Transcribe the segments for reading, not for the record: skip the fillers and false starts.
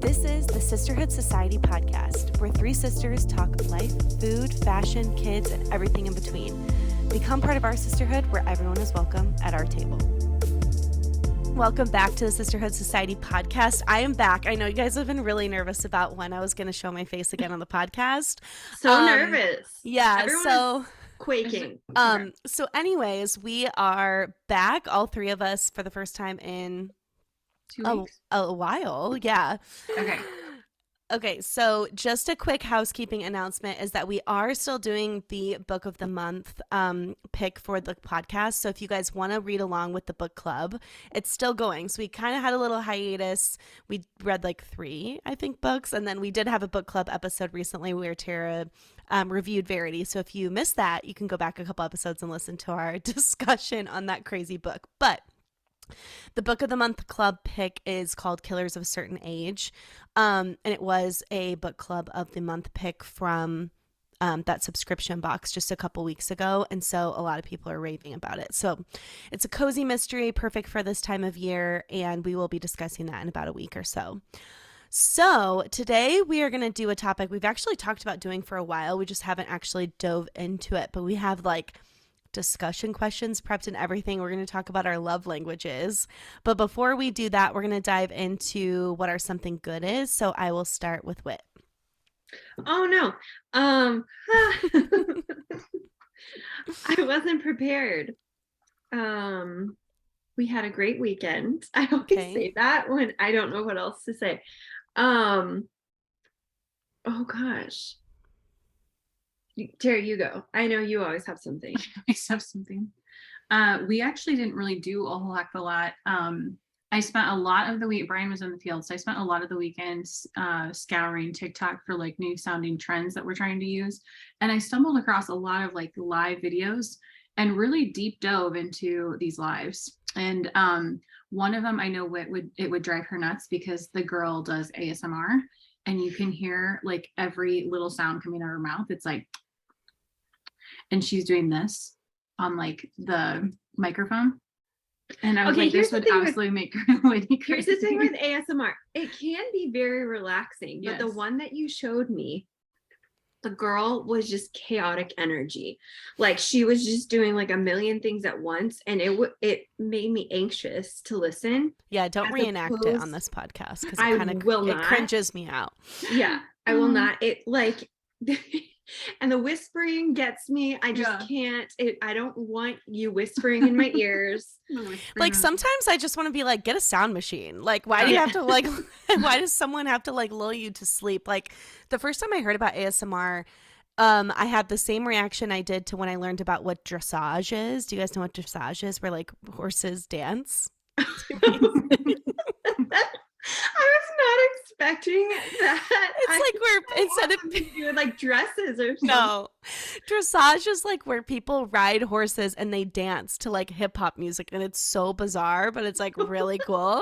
This is the Sisterhood Society podcast, where three sisters talk life, food, fashion, kids, and everything in between. Become part of our sisterhood where everyone is welcome at our table. Welcome back to the Sisterhood Society podcast. I am back. I know you guys have been really nervous about when I was going to show my face again on the podcast. So nervous. Yeah. Everyone is quaking. So anyways, we are back, all three of us, for the first time in 2 weeks. A while. Yeah. Okay. So just a quick housekeeping announcement is that we are still doing the book of the month pick for the podcast. So if you guys want to read along with the book club, it's still going. So we kind of had a little hiatus. We read like 3, I think, books. And then we did have a book club episode recently where Tara reviewed Verity. So if you missed that, you can go back a couple episodes and listen to our discussion on that crazy book. But the book of the month club pick is called Killers of a Certain Age. And it was a book club of the month pick from that subscription box just a couple weeks ago. And so a lot of people are raving about it. So it's a cozy mystery, perfect for this time of year. And we will be discussing that in about a week or so. So today we are going to do a topic we've actually talked about doing for a while. We just haven't actually dove into it, but we have like discussion questions prepped and everything. We're going to talk about our love languages. But before we do that, we're going to dive into what our something good is. So I will start with Whit. Oh no. I wasn't prepared. We had a great weekend. I always say that when I don't know what else to say. Oh gosh. Terry, you go. I know you always have something. I always have something. We actually didn't really do a whole heck of a lot. I spent a lot of the week, Brian was in the field, so I spent a lot of the weekends scouring TikTok for like new sounding trends that we're trying to use. And I stumbled across a lot of like live videos and really deep dove into these lives. And one of them, I know it would drive her nuts because the girl does ASMR and you can hear like every little sound coming out of her mouth. It's like, and she's doing this on like the microphone. And I was like, this would absolutely make her really crazy. Here's the thing with ASMR. It can be very relaxing, but the one that you showed me, the girl was just chaotic energy. Like she was just doing like a million things at once. And it made me anxious to listen. Yeah, don't reenact it on this podcast because it cringes me out. Yeah, I will not. It like... And the whispering gets me. I just can't. I don't want you whispering in my ears. Like sometimes I just want to be like, get a sound machine. Like, why do you have to like? Why does someone have to like lull you to sleep? Like the first time I heard about ASMR, I had the same reaction I did to when I learned about what dressage is. Do you guys know what dressage is? Where like horses dance. I was not expecting that. It's like where instead of doing like dresses or something. No, dressage is like where people ride horses and they dance to like hip hop music, and it's so bizarre, but it's like really cool.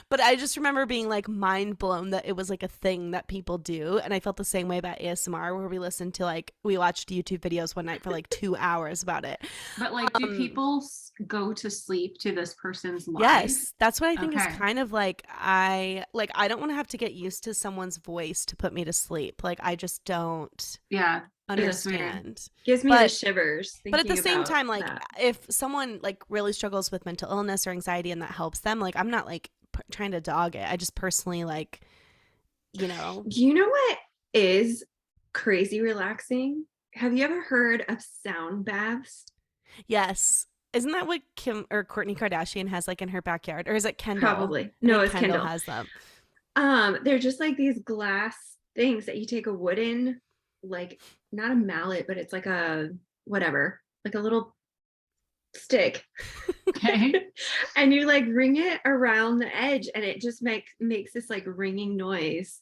But I just remember being like mind blown that it was like a thing that people do, and I felt the same way about ASMR, where we listened to we watched YouTube videos one night for like 2 hours about it. But like, do people go to sleep to this person's life? Yes, that's what I think is kind of like I don't want to have to get used to someone's voice to put me to sleep. Like I just don't understand. Gives me the shivers. But at the same time, like if someone like really struggles with mental illness or anxiety and that helps them, like I'm not like trying to dog it. I just personally like, you know what is crazy relaxing? Have you ever heard of sound baths? Yes. Isn't that what Kim or Kourtney Kardashian has like in her backyard? Or is it Kendall? Probably. No, it's Kendall has them. They're just like these glass things that you take a wooden, like not a mallet, but it's like a whatever, like a little stick. Okay. And you like ring it around the edge and it just makes this like ringing noise.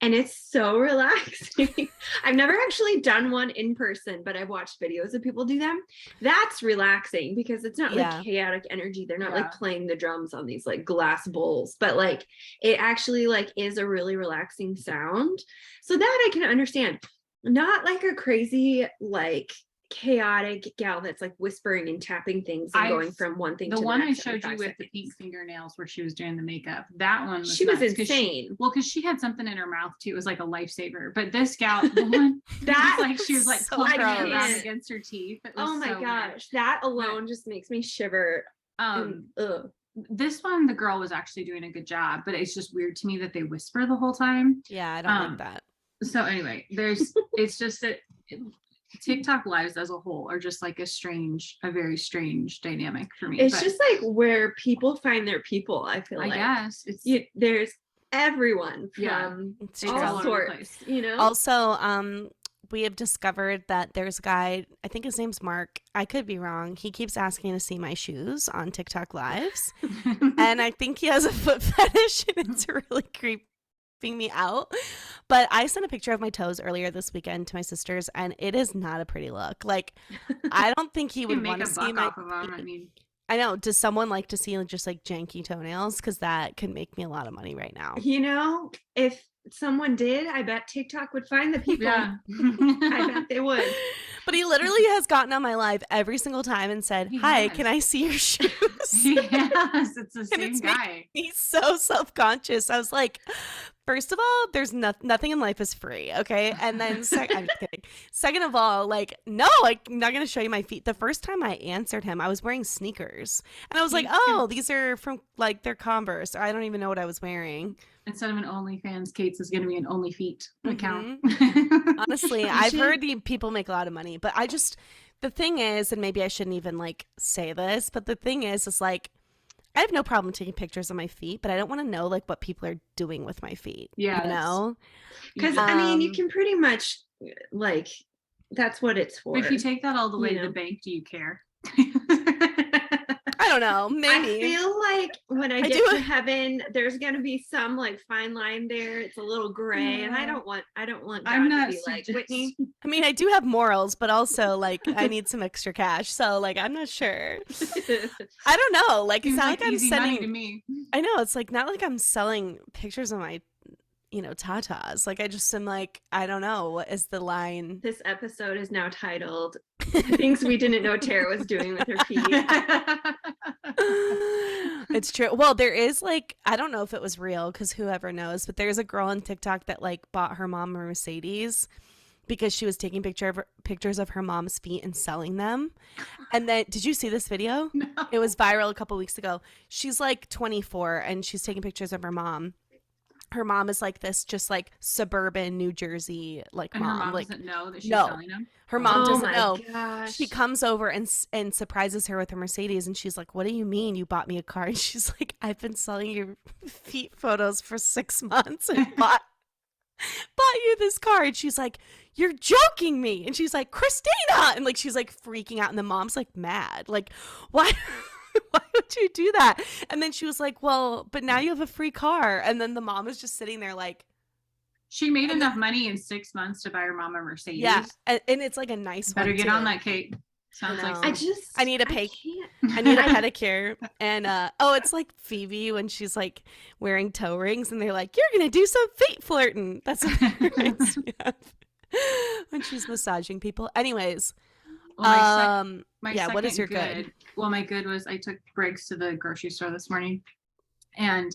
And it's so relaxing. I've never actually done one in person, but I've watched videos of people do them. That's relaxing because it's not like chaotic energy. They're not like playing the drums on these like glass bowls, but like it actually like is a really relaxing sound. So that I can understand. Not like a crazy like chaotic gal that's like whispering and tapping things and going from one thing to the the one I next showed every you 5 with the seconds. pink fingernails where she was doing the makeup. That one was She was nuts, 'cause insane. because she had something in her mouth too. It was like a lifesaver. But this gal, the one That like she was like so clumping it gross. around against her teeth. It was Oh my so weird. gosh, that alone just makes me shiver. Ugh. This one, the girl was actually doing a good job, but it's just weird to me that they whisper the whole time. Yeah, I don't like that. So anyway, it's just that TikTok lives as a whole are just like a very strange dynamic for me. It's just like where people find their people. I feel like guess it's there's everyone Yeah. from It's It's true. all all over the sorts, place. you know. Also, we have discovered that there's a guy, I think his name's Mark. I could be wrong. He keeps asking to see my shoes on TikTok lives. And I think he has a foot fetish and it's really creeping me out. But I sent a picture of my toes earlier this weekend to my sisters and it is not a pretty look. Like, I don't think he You would can make want a to see buck my off of them. I mean, I know. Does someone like to see just like janky toenails? Because that could make me a lot of money right now. You know, if someone did, I bet TikTok would find the people. yeah. I bet they would. But he literally has gotten on my live every single time and said, He "Hi, has. can I see your shoes?" Yes, it's the same it's guy. He's so self-conscious. I was like, first of all, there's nothing in life is free, okay? And then I'm just kidding. Second of all, like, no, I'm not gonna show you my feet. The first time I answered him, I was wearing sneakers, and I was like, oh, these are from like they're Converse. I don't even know what I was wearing. Instead of an OnlyFans, Kate's is going to be an OnlyFeet account. Honestly, I've heard people make a lot of money, but the thing is, and maybe I shouldn't even like say this, but the thing is like, I have no problem taking pictures of my feet, but I don't want to know like what people are doing with my feet. Yeah, you know, Because I mean, you can pretty much like that's what it's for. But if you take that all the way you to know. the bank, do you care? I don't know. Maybe. I feel like when I I get do- to heaven, there's gonna be some like fine line there. It's a little gray, and I don't want God I'm not to be like Whitney. I mean, I do have morals, but also like I need some extra cash. So like I'm not sure. I don't know. Like it's Seems not like like I'm easy money to sending. me. I know it's like not like I'm selling pictures of my, tatas. Like I just am like I don't know what is the line. This episode is now titled "Things We Didn't Know Tara Was Doing with Her Feet." It's true. Well, there is like I don't know if it was real because whoever knows, but there's a girl on TikTok that like bought her mom a Mercedes because she was taking pictures of her mom's feet and selling them. And then did you see this video? No. It was viral a couple weeks ago. She's like 24 and she's taking pictures of her mom. Her mom is like this just like suburban New Jersey like And mom. her mom like doesn't know that she's no. selling them. her mom Oh doesn't my know. gosh. She comes over and surprises her with her Mercedes and she's like, "What do you mean you bought me a car?" And she's like, "I've been selling your feet photos for 6 months and bought you this car." And she's like, "You're joking me." And she's like, "Christina!" And like she's like freaking out and the mom's like mad. Like, why why would you do that? And then she was like, "Well, but now you have a free car." And then the mom was just sitting there like, She made enough money in 6 months to buy her mom a Mercedes. yeah. And it's like a nice Better one get too. on that, Kate. Sounds like know. I need a can't. I need a pedicure. And it's like Phoebe when she's like wearing toe rings and they're like, "You're gonna do some feet flirting." That's what it reminds me of. When she's massaging people. Anyways, Well, my yeah, what is second your good? Well, my good was I took Briggs to the grocery store this morning and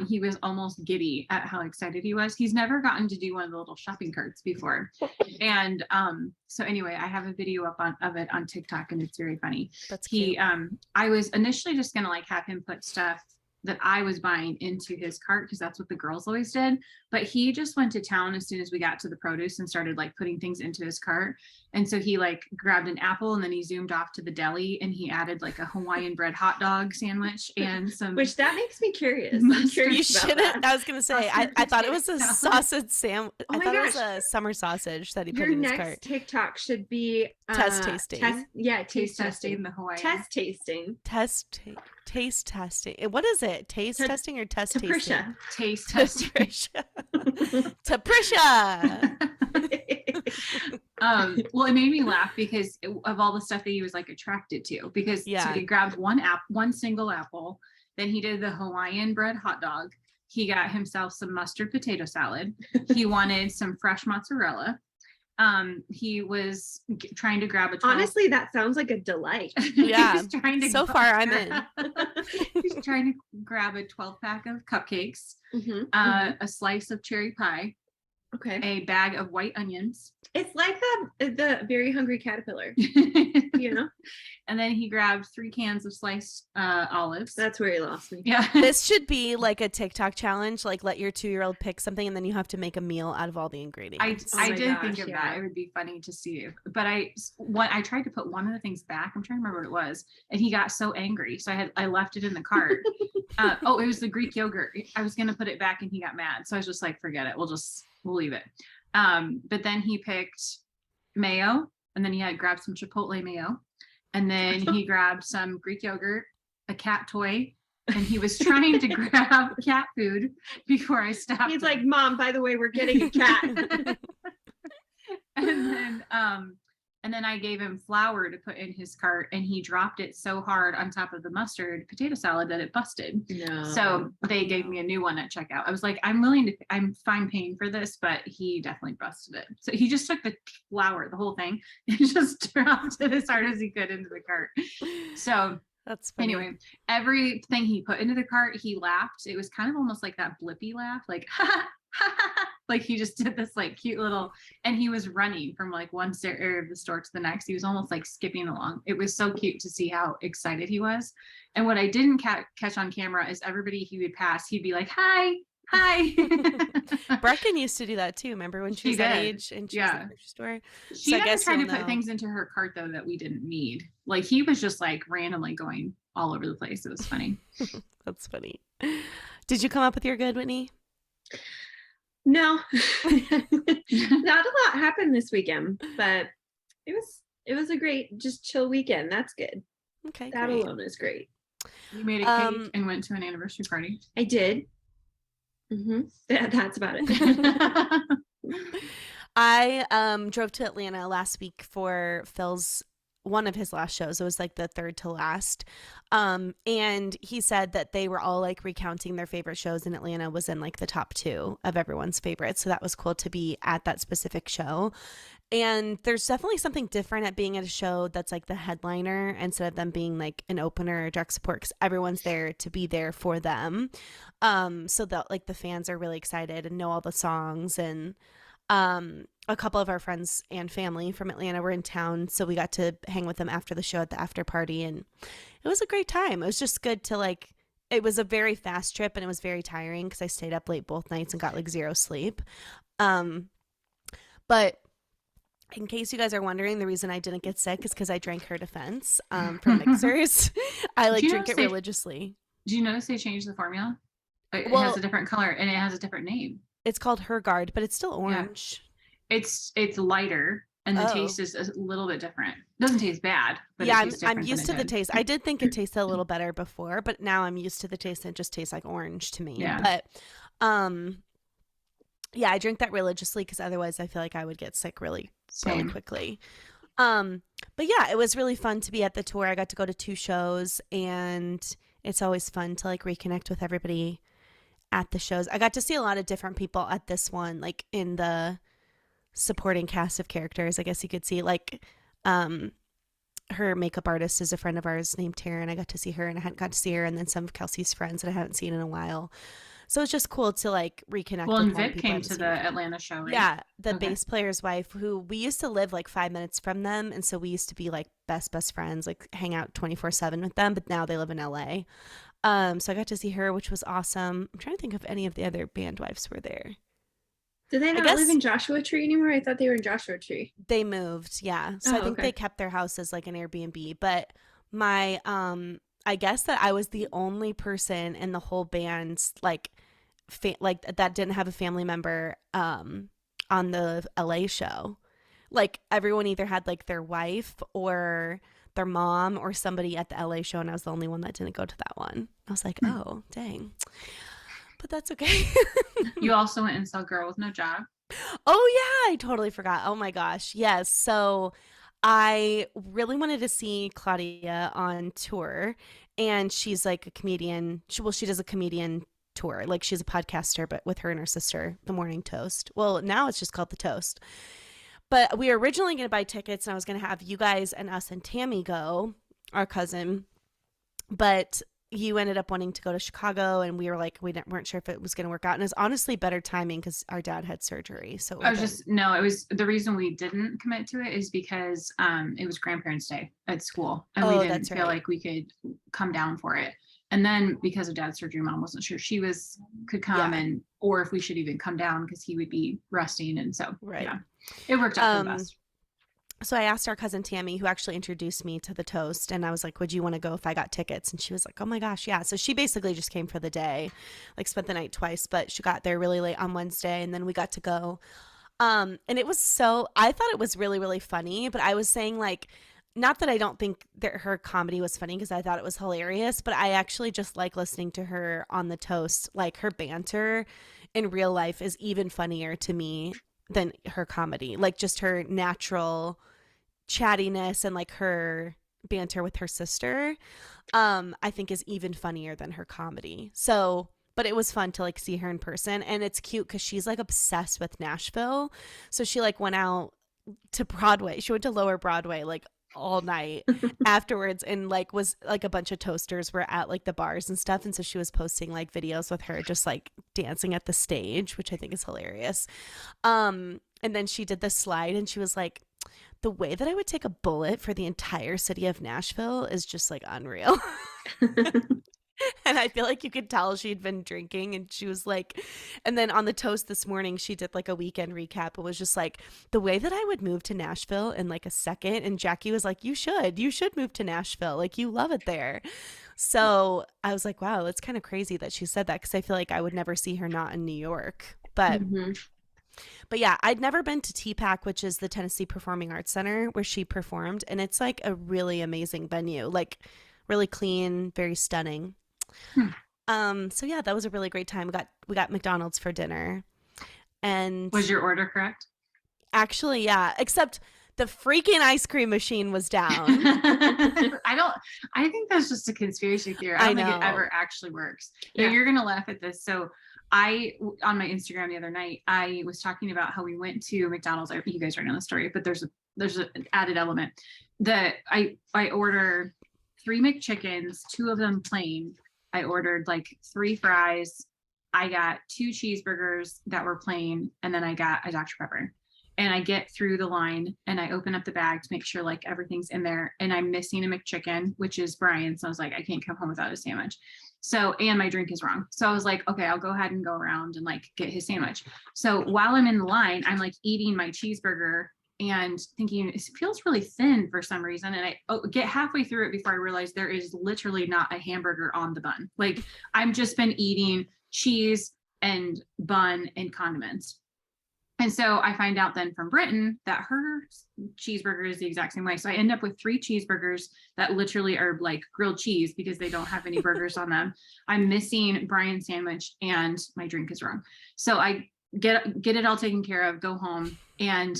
he was almost giddy at how excited he was. He's never gotten to do one of the little shopping carts before. And so anyway, I have a video up of it on TikTok and it's very funny. That's cute. I was initially just gonna like have him put stuff that I was buying into his cart because that's what the girls always did. But he just went to town as soon as we got to the produce and started like putting things into his cart. And so he like grabbed an apple and then he zoomed off to the deli and he added like a Hawaiian bread hot dog sandwich and some Which that makes me curious. Mustard. I'm curious You about shouldn't. that. I was gonna say. I Mustard thought it was a potato sausage sandwich. Oh I my thought it was gosh. a summer sausage that he put Your in his next cart. TikTok should be Test tasting. taste taste testing testing. the Hawaiian. Test tasting. Taste testing. What is it? Taste Ta- testing or test tasting? Taprisha. Taste testing. Taprisha. Well, it made me laugh because of all the stuff that he was like attracted to. Because so Yeah. he grabbed one single apple, then he did the Hawaiian bread hot dog. He got himself some mustard potato salad. He wanted some fresh mozzarella. He was trying to grab a 12. Honestly, that sounds like a delight. Yeah. He's trying to So far, I'm in. He's trying to grab a 12-pack of cupcakes, a slice of cherry pie, Okay. a bag of white onions. It's like the Very Hungry Caterpillar, you know? And then he grabbed 3 cans of sliced olives. That's where he lost me. Yeah. This should be like a TikTok challenge. Like, let your 2-year-old pick something, and then you have to make a meal out of all the ingredients. I my did gosh, think of yeah. that. It would be funny to see. But I tried to put one of the things back. I'm trying to remember what it was. And he got so angry. So I left it in the cart. It was the Greek yogurt. I was going to put it back and he got mad. So I was just like, forget it. We'll leave it. But then he picked mayo, and then he had grabbed some Chipotle mayo, and then he grabbed some Greek yogurt, a cat toy, and he was trying to grab cat food before I stopped. He's him. like, Mom, by the way, we're getting a cat. And then I gave him flour to put in his cart, and he dropped it so hard on top of the mustard potato salad that it busted. No. So they gave me a new one at checkout. I was like, I'm fine paying for this, but he definitely busted it. So he just took the flour, the whole thing, and just dropped it as hard as he could into the cart. So That's funny. anyway, everything he put into the cart, he laughed. It was kind of almost like that blippy laugh, like, ha ha. Like he just did this like cute little, and he was running from like one area of the store to the next. He was almost like skipping along. It was so cute to see how excited he was. And what I didn't catch on camera is everybody he would pass, he'd be like, hi. Brecken used to do that too. Remember when she was that did. age and she was in Yeah. the grocery store? She So I never guess tried to you'll put know. things into her cart though that we didn't need. Like he was just like randomly going all over the place. It was funny. That's funny. Did you come up with your good, Whitney? No. Not a lot happened this weekend, but it was a great, just chill weekend. That's good. Okay, That great. alone is great. You made a cake and went to an anniversary party. I did. That's about it. I drove to Atlanta last week for Phil's one of his last shows. It was like the third to last. And he said that they were all like recounting their favorite shows, and Atlanta was in like the top 2 of everyone's favorites. So that was cool to be at that specific show. And there's definitely something different at being at a show that's like the headliner instead of them being like an opener or direct support, because everyone's there to be there for them. So that like the fans are really excited and know all the songs. And a couple of our friends and family from Atlanta were in town, so we got to hang with them after the show at the after party, and it was a great time. It was just good to like, it was a very fast trip and it was very tiring because I stayed up late both nights and got like 0 sleep. But in case you guys are wondering, the reason I didn't get sick is because I drank Her Defense from Mixers. I like drink it religiously. Do you notice they changed the formula? It Well, has a different color and it has a different name. It's called Her Guard, but it's still orange. It's lighter and the taste is a little bit different. It doesn't taste bad, but yeah, it tastes I'm different used to than the it taste. I did think it tasted a little better before, but now I'm used to the taste and it just tastes like orange to me. Yeah. But yeah, I drink that religiously because otherwise I feel like I would get sick really Same. quickly. But yeah, it was really fun to be at the tour. I got to go to 2 shows, and it's always fun to like reconnect with everybody at the shows. I got to see a lot of different people at this one, like in the supporting cast of characters, I guess you could see. Like her makeup artist is a friend of ours named Taryn. I got to see her, and I hadn't got to see her, and then some of Kelsey's friends that I haven't seen in a while. So it's just cool to like reconnect. Well, with and more Vic people I came haven't to seen the in a while. Atlanta show, right? Yeah, the Okay. bass player's wife, who we used to live like 5 minutes from them, and so we used to be like best friends, like hang out 24/7 with them. But now they live in LA. So I got to see her, which was awesome. I'm trying to think if any of the other band wives were there. Do they not guess- live in Joshua Tree anymore? I thought they were in Joshua Tree. They moved, yeah. So I Oh, think okay. they kept their house as like an Airbnb. But my I guess that I was the only person in the whole band's like that didn't have a family member on the LA show. Like everyone either had like their wife or their mom or somebody at the LA show, and I was the only one that didn't go to that one. I was like, oh, dang. But that's okay. You also went and saw Girl with No Job. Oh yeah, I totally forgot. Oh my gosh. Yes. So I really wanted to see Claudia on tour, and she's like a comedian. She does a comedian tour. Like she's a podcaster, but with her and her sister, The Morning Toast. Well, now it's just called The Toast. But we were originally going to buy tickets, and I was going to have you guys and us and Tammy go, our cousin. But you ended up wanting to go to Chicago, and we were like, weren't sure if it was going to work out. And it's honestly better timing because our dad had surgery. So it was the reason we didn't commit to it is because it was grandparents' day at school, and we didn't feel like we could come down for it. And then because of dad's surgery, mom wasn't sure she could come and or if we should even come down because he would be resting. And so it worked out for the best. So I asked our cousin Tammy, who actually introduced me to the toast, and I was like, would you want to go if I got tickets? And she was like, oh my gosh, yeah. So she basically just came for the day, like spent the night twice, but she got there really late on Wednesday, and then we got to go. And it was I thought it was really, really funny, but I was saying like, not that I don't think that her comedy was funny because I thought it was hilarious, but I actually just like listening to her on the toast. Like her banter in real life is even funnier to me than her comedy. Like just her natural chattiness and like her banter with her sister, I think is even funnier than her comedy. So, but it was fun to like see her in person, and it's cute because she's like obsessed with Nashville. So she like went out to Broadway. She went to Lower Broadway like all night afterwards, and like was like a bunch of toasters were at like the bars and stuff, and so she was posting like videos with her just like dancing at the stage, which I think is hilarious. And then she did the slide, and she was like, the way that I would take a bullet for the entire city of Nashville is just like unreal. And I feel like you could tell she'd been drinking, and she was like, and then on the toast this morning, she did like a weekend recap. It was just like the way that I would move to Nashville in like a second. And Jackie was like, you should move to Nashville. Like you love it there. So I was like, wow, that's kind of crazy that she said that, because I feel like I would never see her not in New York. But yeah, I'd never been to TPAC, which is the Tennessee Performing Arts Center where she performed. And it's like a really amazing venue, like really clean, very stunning. So yeah, that was a really great time. We got McDonald's for dinner. And was your order correct? Actually, yeah, except the freaking ice cream machine was down. I think that's just a conspiracy theory. I don't think it ever actually works. Yeah. You're gonna laugh at this. So on my Instagram the other night, I was talking about how we went to McDonald's. You guys already know the story, but there's an added element that I order 3 McChickens, 2 of them plain. I ordered like 3 fries. I got 2 cheeseburgers that were plain, and then I got a Dr. Pepper. And I get through the line and I open up the bag to make sure like everything's in there, and I'm missing a McChicken, which is Brian's. So I was like, I can't come home without a sandwich. So, and my drink is wrong. So I was like, okay, I'll go ahead and go around and like get his sandwich. So while I'm in the line, I'm like eating my cheeseburger and thinking it feels really thin for some reason. And I get halfway through it before I realize there is literally not a hamburger on the bun. Like I've just been eating cheese and bun and condiments. And so I find out then from Britain that her cheeseburger is the exact same way. So I end up with 3 cheeseburgers that literally are like grilled cheese because they don't have any burgers on them. I'm missing Brian's sandwich, and my drink is wrong. So I get it all taken care of, go home, and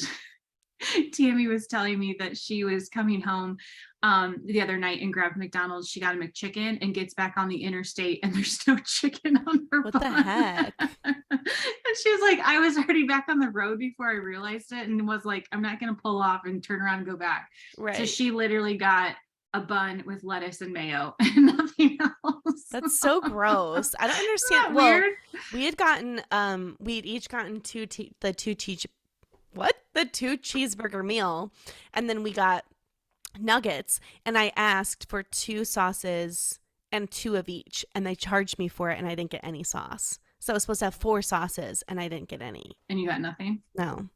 Tammy was telling me that she was coming home the other night and grabbed McDonald's. She got a McChicken and gets back on the interstate, and there's no chicken on her What bun. the heck? And she was like, I was already back on the road before I realized it, and was like, I'm not going to pull off and turn around and go back. Right. So she literally got a bun with lettuce and mayo and nothing else. That's so gross. I don't understand. Well, weird? We'd each gotten the two cheeseburger meal, and then we got nuggets, and I asked for 2 sauces and 2 of each, and they charged me for it, and I didn't get any sauce. So I was supposed to have 4 sauces, and I didn't get any. And you got nothing? No.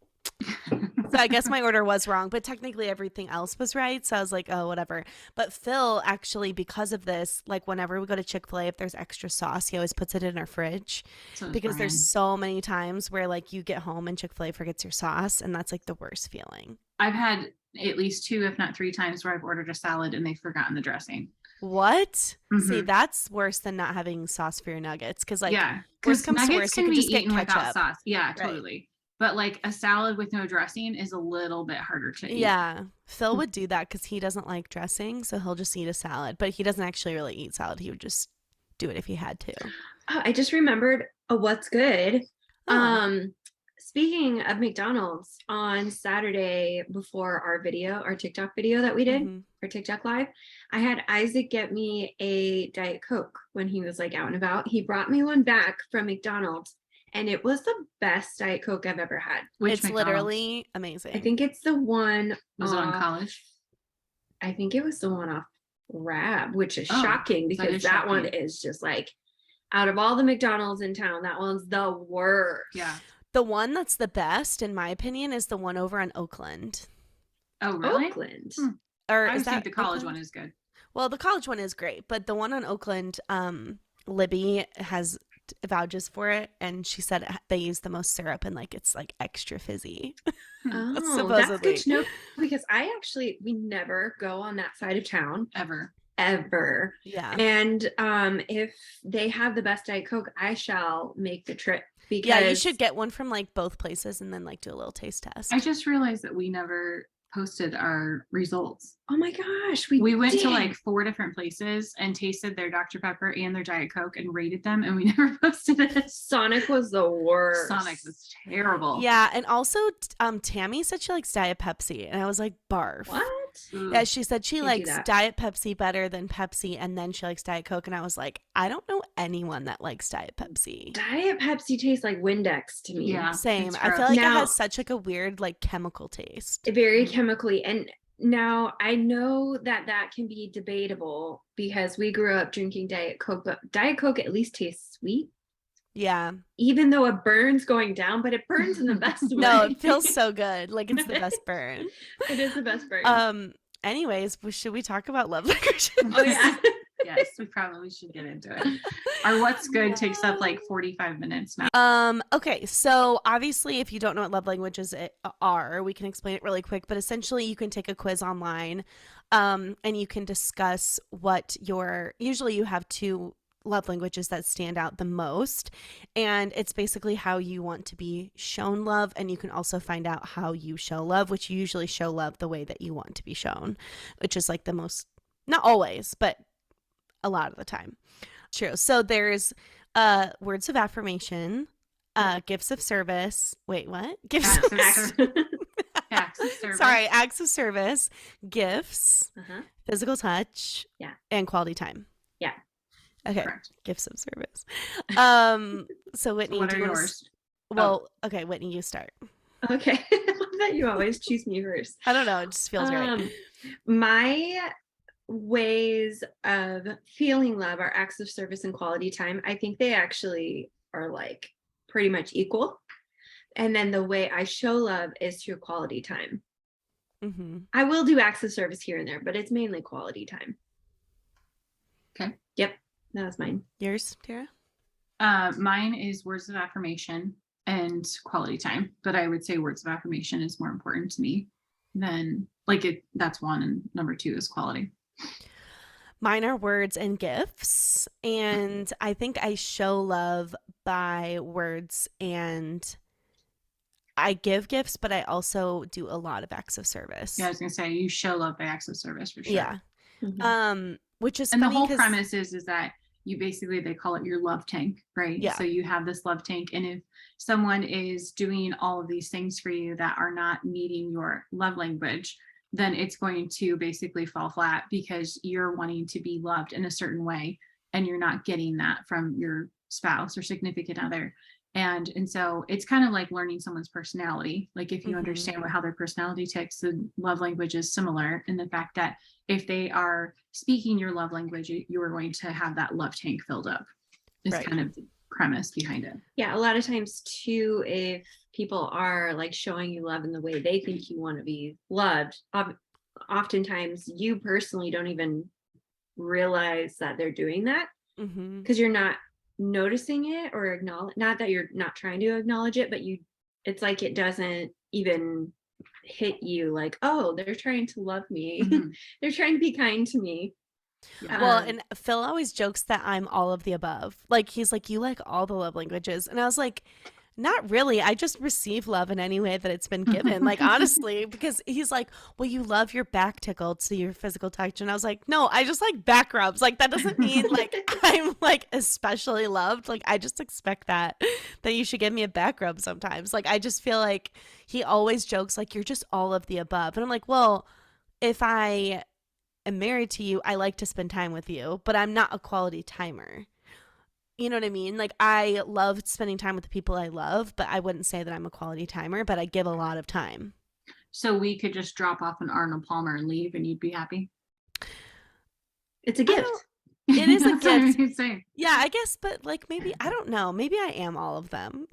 So I guess my order was wrong, but technically everything else was right. So I was like, oh, whatever. But Phil actually, because of this, like whenever we go to Chick-fil-A, if there's extra sauce, he always puts it in our fridge, because there's so many times where like you get home and Chick-fil-A forgets your sauce, and that's like the worst feeling. I've had at least 2, if not 3 times where I've ordered a salad and they've forgotten the dressing. What? Mm-hmm. See, that's worse than not having sauce for your nuggets. Because like, because nuggets worse, can you be just eaten get without sauce. Yeah, Right. totally. But like a salad with no dressing is a little bit harder to eat. Yeah, Phil would do that because he doesn't like dressing, so he'll just eat a salad. But he doesn't actually really eat salad. He would just do it if he had to. Oh, I just remembered a what's good. speaking of McDonald's, on Saturday before our TikTok video that we did, Mhm. our TikTok live, I had Isaac get me a Diet Coke when he was like out and about. He brought me one back from McDonald's, and it was the best Diet Coke I've ever had. Which It's McDonald's? literally amazing. I think it's the one. Was it on College? I think it was the one off Rab, which is Oh, shocking because is that one shocking. is just like, out of all the McDonald's in town, that one's the worst. Yeah. The one that's the best, in my opinion, is the one over on Oakland. Oh, really? Oakland. Or I is always think that the College Oakland? one is good. Well, the college one is great, but the one on Oakland, Libby has vouches for it, and she said they use the most syrup and like it's like extra fizzy. Oh, that's Supposedly. good to know because we never go on that side of town Ever. Yeah. and if they have the best Diet Coke, I shall make the trip because Yeah, you should get one from like both places and then like do a little taste test. I just realized that we never posted our results. Oh my gosh, We went did. to like 4 different places and tasted their Dr. Pepper and their Diet Coke and rated them, and we never posted it. Sonic was the worst. Sonic was terrible. Yeah, and also Tammy said she likes Diet Pepsi, and I was like, barf. What? Ugh. Yeah, she said she Can't do likes that. Diet Pepsi better than Pepsi, and then she likes Diet Coke, and I was like, I don't know anyone that likes Diet Pepsi. Diet Pepsi tastes like Windex to me. Yeah. Same. it's I feel gross. like Now- it has such like a weird like chemical taste. Very chemically. And now I know that can be debatable because we grew up drinking Diet Coke, but Diet Coke at least tastes sweet, Yeah. even though it burns going down, but it burns in the best way. No, it feels so good. Like it's the best burn. It is the best burn. Anyways, should we talk about love languages? Oh yeah. Yes, we probably should get into it. Our What's Good takes up like 45 minutes now. Okay, so obviously if you don't know what love languages are, we can explain it really quick, but essentially you can take a quiz online and you can discuss what usually you have 2 love languages that stand out the most, and it's basically how you want to be shown love, and you can also find out how you show love, which you usually show love the way that you want to be shown, which is like the most, not always, but a lot of the time. True. So there's words of affirmation, gifts of service. Wait, what? Gifts Acts of of service. Acts of service. Sorry, acts of service, gifts, Uh-huh. physical touch, Yeah. and quality time. Yeah. Okay. Correct. Gifts of service. So Whitney, What do are you wanna yours? well, okay, Whitney, you start. Okay. I love that you always choose me first. I don't know, it just feels right. My ways of feeling love are acts of service and quality time. I think they actually are like pretty much equal. And then the way I show love is through quality time. Mm-hmm. I will do acts of service here and there, but it's mainly quality time. Okay. Yep. That was mine. Yours, Tara? Mine is words of affirmation and quality time, but I would say words of affirmation is more important to me than that's 1, and number 2 is quality. Mine are words and gifts, and I think I show love by words, and I give gifts, but I also do a lot of acts of service. Yeah, I was gonna say you show love by acts of service for sure. Yeah. Mhm. Which is And the funny whole 'cause- premise is that you basically, they call it your love tank, right? Yeah. So you have this love tank, and if someone is doing all of these things for you that are not meeting your love language, then it's going to basically fall flat because you're wanting to be loved in a certain way and you're not getting that from your spouse or significant other. And so it's kind of like learning someone's personality. Like if you Mhm. understand how their personality ticks, the love language is similar in the fact that if they are speaking your love language, you are going to have that love tank filled up. It's Right. kind of the premise behind it. Yeah, a lot of times too, if people are like showing you love in the way they think you want to be loved, oftentimes you personally don't even realize that they're doing that Mhm. because you're not noticing it or acknowledge, not that you're not trying to acknowledge it, but it's like it doesn't even hit you like, oh, they're trying to love me. Mhm. They're trying to be kind to me. Well, Um, and Phil always jokes that I'm all of the above. Like he's like, you like all the love languages, and I was like, Not really. I just receive love in any way that it's been given. Like, honestly, because he's like, well, you love your back tickled, so your physical touch. And I was like, no, I just like back rubs. Like, that doesn't mean like I'm like especially loved. Like, I just expect that you should give me a back rub sometimes. Like, I just feel like he always jokes, like, you're just all of the above. And I'm like, well, if I am married to you, I like to spend time with you, but I'm not a quality timer. You know what I mean? Like, I love spending time with the people I love, but I wouldn't say that I'm a quality timer, but I give a lot of time. So we could just drop off an Arnold Palmer and leave and you'd be happy? It's a gift. It is a That's what gift. I'm saying. Yeah, I guess, but like maybe, I don't know. Maybe I am all of them.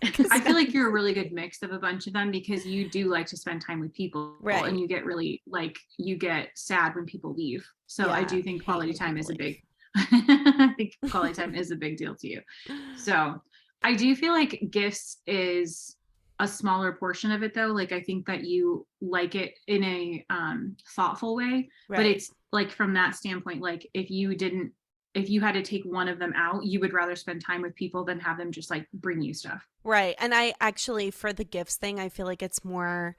I feel like you're a really good mix of a bunch of them because you do like to spend time with people, Right. and you get really like you get sad when people leave. So I Yeah, do think quality hate time is a people big I think quality time is a big deal to you. So I do feel like gifts is a smaller portion of it though. Like I think that you like it in a thoughtful way, but Right. it's like from that standpoint, like if you had to take one of them out, you would rather spend time with people than have them just like bring you stuff. Right. And I actually, for the gifts thing, I feel like it's more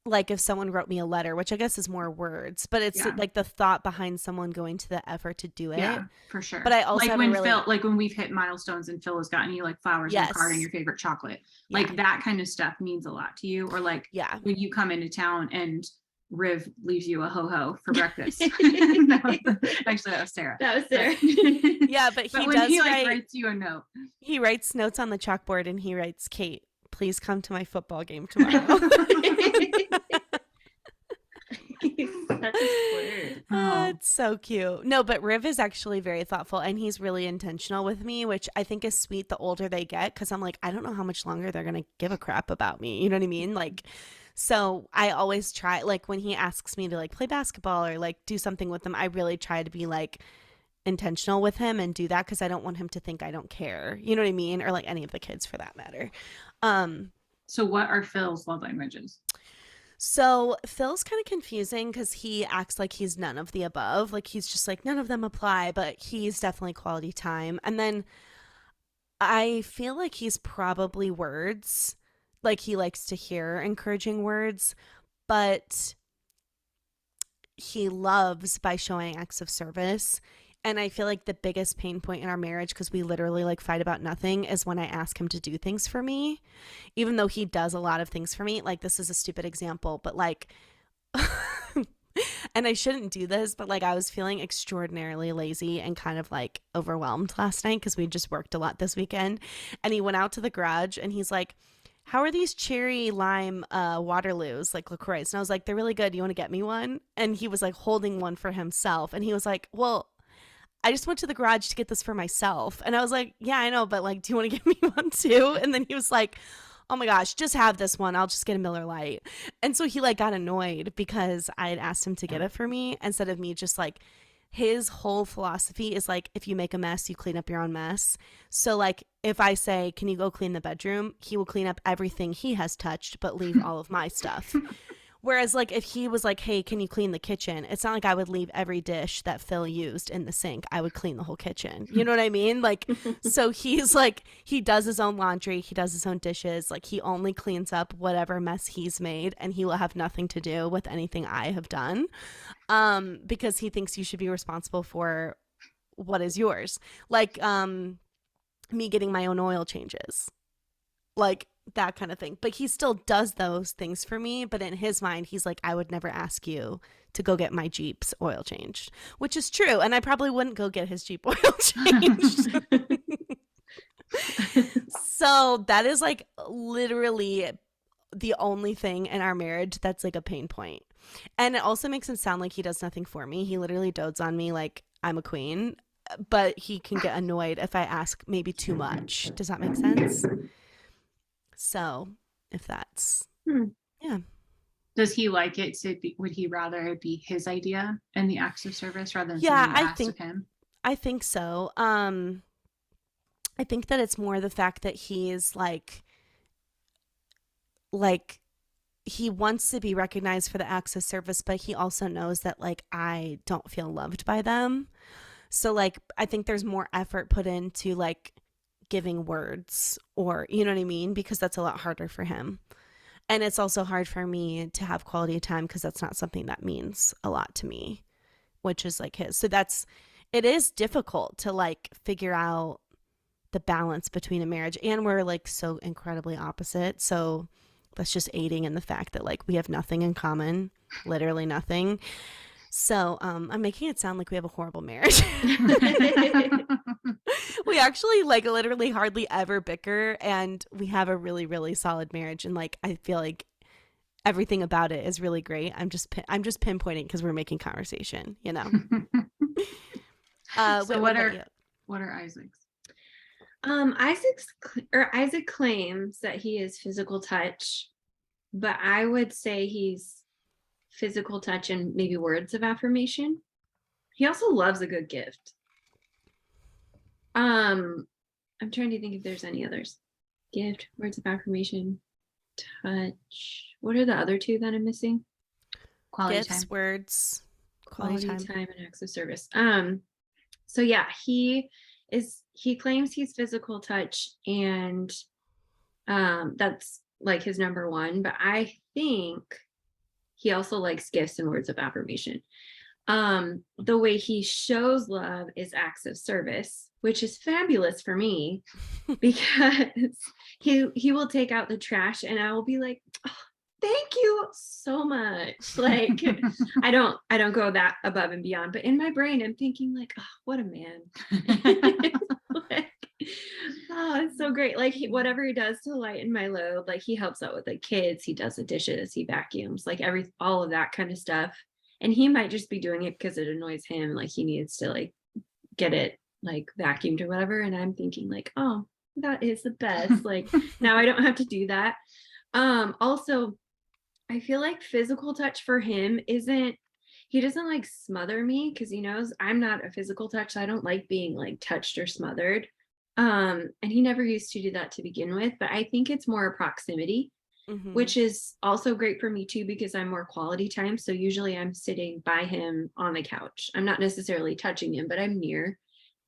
like if someone wrote me a letter, which I guess is more words, but it's Yeah. like the thought behind someone going to the effort to do it. Yeah, for sure. But I also like have when a really, Phil, like when we've hit milestones and Phil has gotten you like flowers and a card and yes. your favorite chocolate, Yeah. like that kind of stuff means a lot to you. Or like Yeah. when you come into town and Riv leaves you a ho-ho for breakfast. Actually, that was Sarah. That was there. Yeah, but he when does he like write, writes you a note. he writes notes on the chalkboard and he writes, Kate, please come to my football game tomorrow. He's such a flirt. Oh. It's so cute. No, but Riv is actually very thoughtful and he's really intentional with me, which I think is sweet the older they get, because I'm like, I don't know how much longer they're going to give a crap about me. You know what I mean? Like, so I always try, like when he asks me to like play basketball or like do something with him, I really try to be like intentional with him and do that because I don't want him to think I don't care. You know what I mean? Or like any of the kids for that matter. So what are Phil's love languages? So Phil's kind of confusing because he acts like he's none of the above. Like he's just like none of them apply, but he's definitely quality time. And then I feel like he's probably words. Like he likes to hear encouraging words, but he loves by showing acts of service. And I feel like the biggest pain point in our marriage, because we literally like fight about nothing, is when I ask him to do things for me, even though he does a lot of things for me. Like this is a stupid example, but like, and I shouldn't do this, but like I was feeling extraordinarily lazy and kind of like overwhelmed last night because we just worked a lot this weekend. And he went out to the garage and he's like, how are these cherry lime Waterloos, like LaCroix? And I was like, they're really good. You want to get me one? And he was like holding one for himself. And he was like, well, I just went to the garage to get this for myself. And I was like, yeah, I know, but like, do you want to give me one too? And then he was like, oh my gosh, just have this one. I'll just get a Miller Lite. And so he like got annoyed because I had asked him to get it for me instead of me just like, his whole philosophy is like, if you make a mess, you clean up your own mess. So like, if I say, can you go clean the bedroom? He will clean up everything he has touched, but leave all of my stuff. Whereas like if he was like, hey, can you clean the kitchen? It's not like I would leave every dish that Phil used in the sink. I would clean the whole kitchen. You know what I mean? Like, so he's like, he does his own laundry. He does his own dishes. Like he only cleans up whatever mess he's made and he will have nothing to do with anything I have done. Because he thinks you should be responsible for what is yours. Like, me getting my own oil changes. Like, that kind of thing. But he still does those things for me. But in his mind, he's like, I would never ask you to go get my Jeep's oil changed, which is true. And I probably wouldn't go get his Jeep oil changed. So that is like literally the only thing in our marriage that's like a pain point. And it also makes him sound like he does nothing for me. He literally dotes on me like I'm a queen, but he can get annoyed if I ask maybe too much. Does that make sense? So if that's, yeah. Does he like it to be, would he rather it be his idea and the acts of service rather than Yeah, something you I asked think of him? I think so. I think that it's more the fact that he's like he wants to be recognized for the acts of service, but he also knows that like I don't feel loved by them. So like I think there's more effort put into like giving words, or you know what I mean, because that's a lot harder for him. And it's also hard for me to have quality time because that's not something that means a lot to me, which is like his. So it is difficult to like figure out the balance between a marriage, and we're like so incredibly opposite. So that's just aiding in the fact that like we have nothing in common, literally nothing. So I'm making it sound like we have a horrible marriage. We actually like literally hardly ever bicker, and we have a really, really solid marriage. And like I feel like everything about it is really great. I'm just pinpointing because we're making conversation, you know. So what about you? what are Isaac's? Isaac claims that he is physical touch, but I would say he's physical touch and maybe words of affirmation. He also loves a good gift. I'm trying to think if there's any others. Gift, words of affirmation, touch. What are the other two that I'm missing? Quality Gifts, time. words, Quality time and acts of service. So yeah, he claims he's physical touch, and that's like his number one, but I think he also likes gifts and words of affirmation. The way he shows love is acts of service, which is fabulous for me because he will take out the trash and I will be like, oh, thank you so much. Like I don't go that above and beyond, but in my brain I'm thinking like, oh, what a man. Like, oh, it's so great. Like whatever he does to lighten my load, like he helps out with the kids, he does the dishes, he vacuums, like all of that kind of stuff. And he might just be doing it because it annoys him, like he needs to like get it like vacuumed or whatever. And I'm thinking like, oh, that is the best. Like now I don't have to do that. Also, I feel like physical touch for him he doesn't like smother me because he knows I'm not a physical touch. So I don't like being like touched or smothered. And he never used to do that to begin with, but I think it's more a proximity, which is also great for me too, because I'm more quality time. So usually I'm sitting by him on the couch. I'm not necessarily touching him, but I'm near.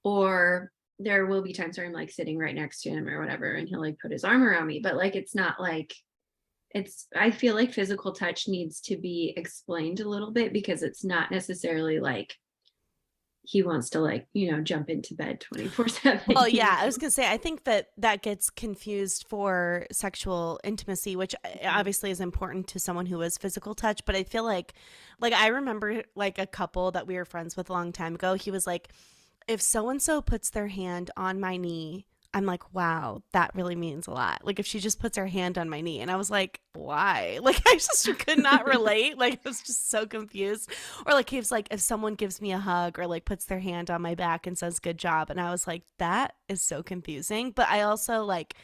Or there will be times where I'm like sitting right next to him or whatever, and he'll like put his arm around me. But like it's not like I feel like physical touch needs to be explained a little bit because it's not necessarily like he wants to like, jump into bed 24/7. Well, yeah, I was gonna say I think that gets confused for sexual intimacy, which obviously is important to someone who is physical touch. But I feel like I remember like a couple that we were friends with a long time ago. He was like, if so and so puts their hand on my knee, I'm like, wow, that really means a lot. Like if she just puts her hand on my knee, and I was like, why? Like I just could not relate. Like I was just so confused. Or like he was like, if someone gives me a hug or like puts their hand on my back and says good job, and I was like, that is so confusing. But I also like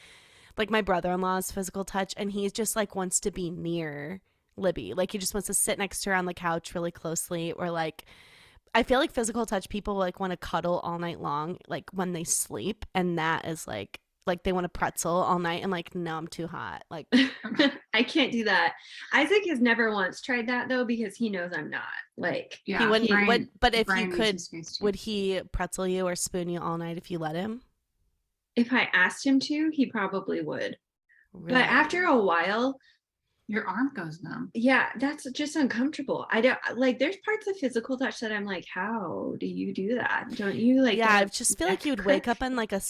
my brother-in-law is physical touch, and he just like wants to be near Libby. Like he just wants to sit next to her on the couch really closely, or like I feel like physical touch people like want to cuddle all night long, like when they sleep, and that is like they want to pretzel all night, and like no, I'm too hot. Like I can't do that. Isaac has never once tried that though because he knows I'm not. Like Yeah, he wouldn't. But if Brian you needs could, his space too. would he pretzel you or spoon you all night if you let him? If I asked him to, he probably would. Really? But after a while, Your arm goes numb. yeah, that's just uncomfortable. I don't like there's parts of physical touch that I'm like, how do you do that? Don't you like Yeah, I get just feel like neck you'd wake prick? up in like a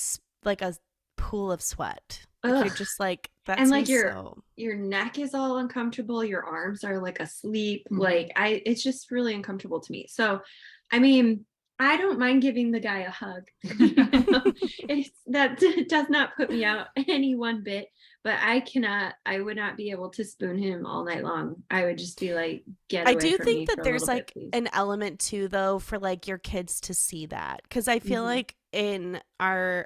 pool of sweat. Like you're Ugh. just like that And like seems so. your neck is all uncomfortable, your arms are like asleep. Mhm. Like it's just really uncomfortable to me. So I mean, I don't mind giving the guy a hug. That does not put me out any one bit, but I would not be able to spoon him all night long. I would just be like, get I away do from think me that for a there's little like bit, please. an element too, though, for like your kids to see that, because I feel like and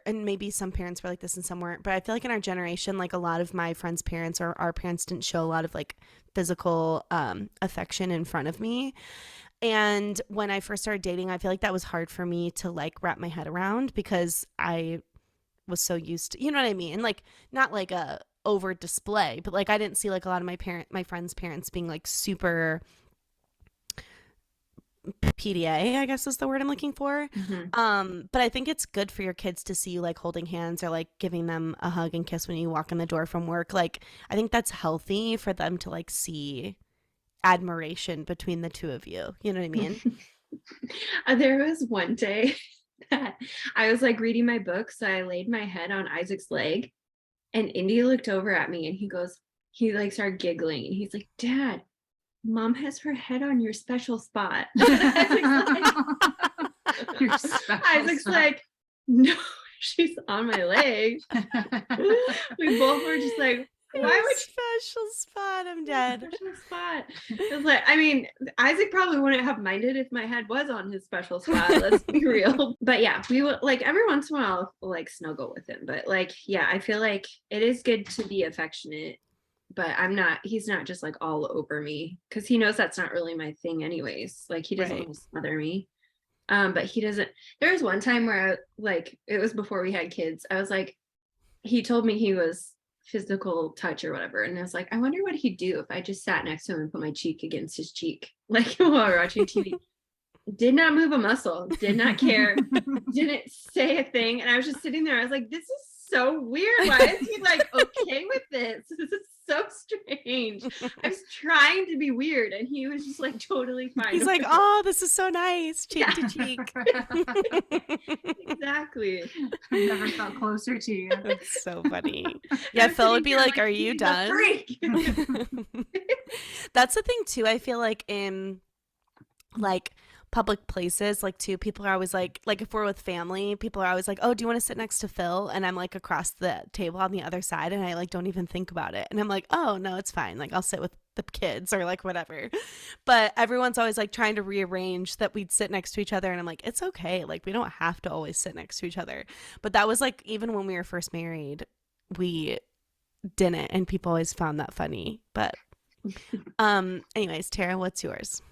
maybe some parents were like this and some weren't, but I feel like in our generation, like a lot of my friends' parents or our parents didn't show a lot of like physical affection in front of me. And when I first started dating, I feel like that was hard for me to like wrap my head around because I was so used to, you know what I mean? Like not like a over display, but like I didn't see like a lot of my friends' parents being like super PDA, I guess is the word I'm looking for. But I think it's good for your kids to see you like holding hands or like giving them a hug and kiss when you walk in the door from work. Like, I think that's healthy for them to like see admiration between the two of you. You know what I mean? There was one day that I was like reading my book, so I laid my head on Isaac's leg, and Indy looked over at me and he like started giggling, and he's like, Dad, Mom has her head on your special spot. Your special Isaac's spot. like, no, she's on my leg. We both were just like, why would you special spot? I'm dead. special spot? It was like, I mean, Isaac probably wouldn't have minded if my head was on his special spot. Let's be real. But yeah, we would like every once in a while like snuggle with him. But like, yeah, I feel like it is good to be affectionate. But he's not just like all over me, because he knows that's not really my thing anyways. Like, he doesn't Right. want to smother me. But he doesn't. There was one time where I, like, it was before we had kids. I was like, he told me he was physical touch or whatever, and I was like, I wonder what he'd do if I just sat next to him and put my cheek against his cheek, like while we're watching TV. Did not move a muscle, did not care, didn't say a thing, and I was just sitting there. I was like, this is so weird. Why is he like okay with this? This is so strange. I was trying to be weird, and he was just like totally fine. He's like, oh, this is so nice, cheek to cheek. Exactly. I've never felt closer to you. That's so funny. Yeah, Phil would be like, are you "He's a done? freak." That's the thing too. I feel like in like public places, like too, people are always like if we're with family, people are always like, oh, do you want to sit next to Phil? And I'm like across the table on the other side, and I like don't even think about it, and I'm like, oh no, it's fine, like I'll sit with the kids or like whatever. But everyone's always like trying to rearrange that we'd sit next to each other, and I'm like, it's okay, like we don't have to always sit next to each other. But that was like, even when we were first married, we didn't, and people always found that funny. But anyways, Tara, what's yours?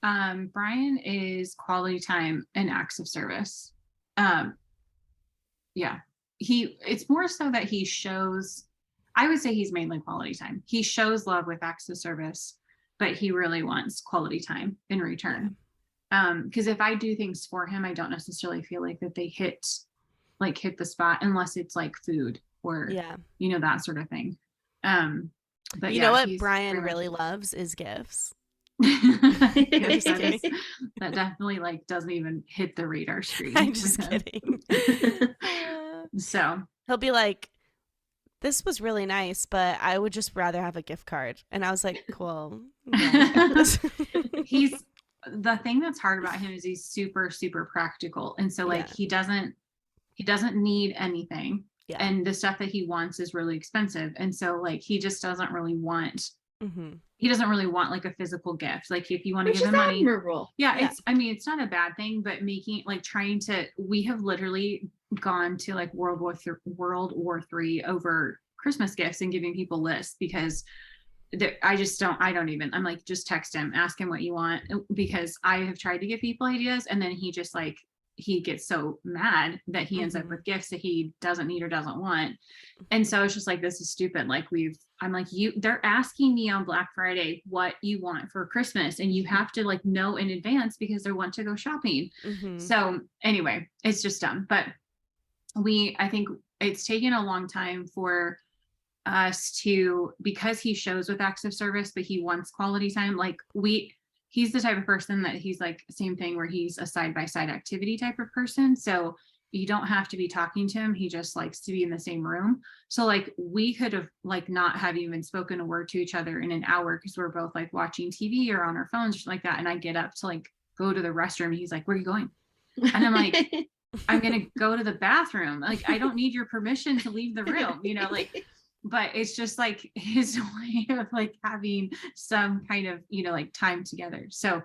Brian is quality time and acts of service. Yeah, it's more so that he shows, I would say he's mainly quality time. He shows love with acts of service, but he really wants quality time in return. Because if I do things for him, I don't necessarily feel like that they hit the spot, unless it's like food or that sort of thing. But you know what Brian really loves is gifts. Yes, that definitely like doesn't even hit the radar screen. I'm just kidding. So he'll be like, this was really nice, but I would just rather have a gift card. And I was like, cool. He's, the thing that's hard about him is he's super, super practical. And so like he doesn't need anything. Yeah. And the stuff that he wants is really expensive. And so like he just doesn't really want he doesn't really want like a physical gift. Like if you want to give him money, it's not a bad thing, but we have literally gone to like World War III over Christmas gifts and giving people lists, because I'm like, just text him, ask him what you want, because I have tried to give people ideas, and then he just like, he gets so mad that he ends up with gifts that he doesn't need or doesn't want. And so it's just like, this is stupid. Like I'm like, they're asking me on Black Friday what you want for Christmas, and you have to like know in advance because they want to go shopping. So anyway, it's just dumb. But I think it's taken a long time for us to, because he shows with acts of service, but he wants quality time. Like he's the type of person that he's like, same thing, where he's a side-by-side activity type of person. So you don't have to be talking to him. He just likes to be in the same room. So like we could have like not have even spoken a word to each other in an hour, because we're both like watching TV or on our phones, just like that. And I get up to like go to the restroom, and he's like, where are you going? And I'm like, I'm going to go to the bathroom. Like, I don't need your permission to leave the room, like, but it's just like his way of like having some kind of, like time together. So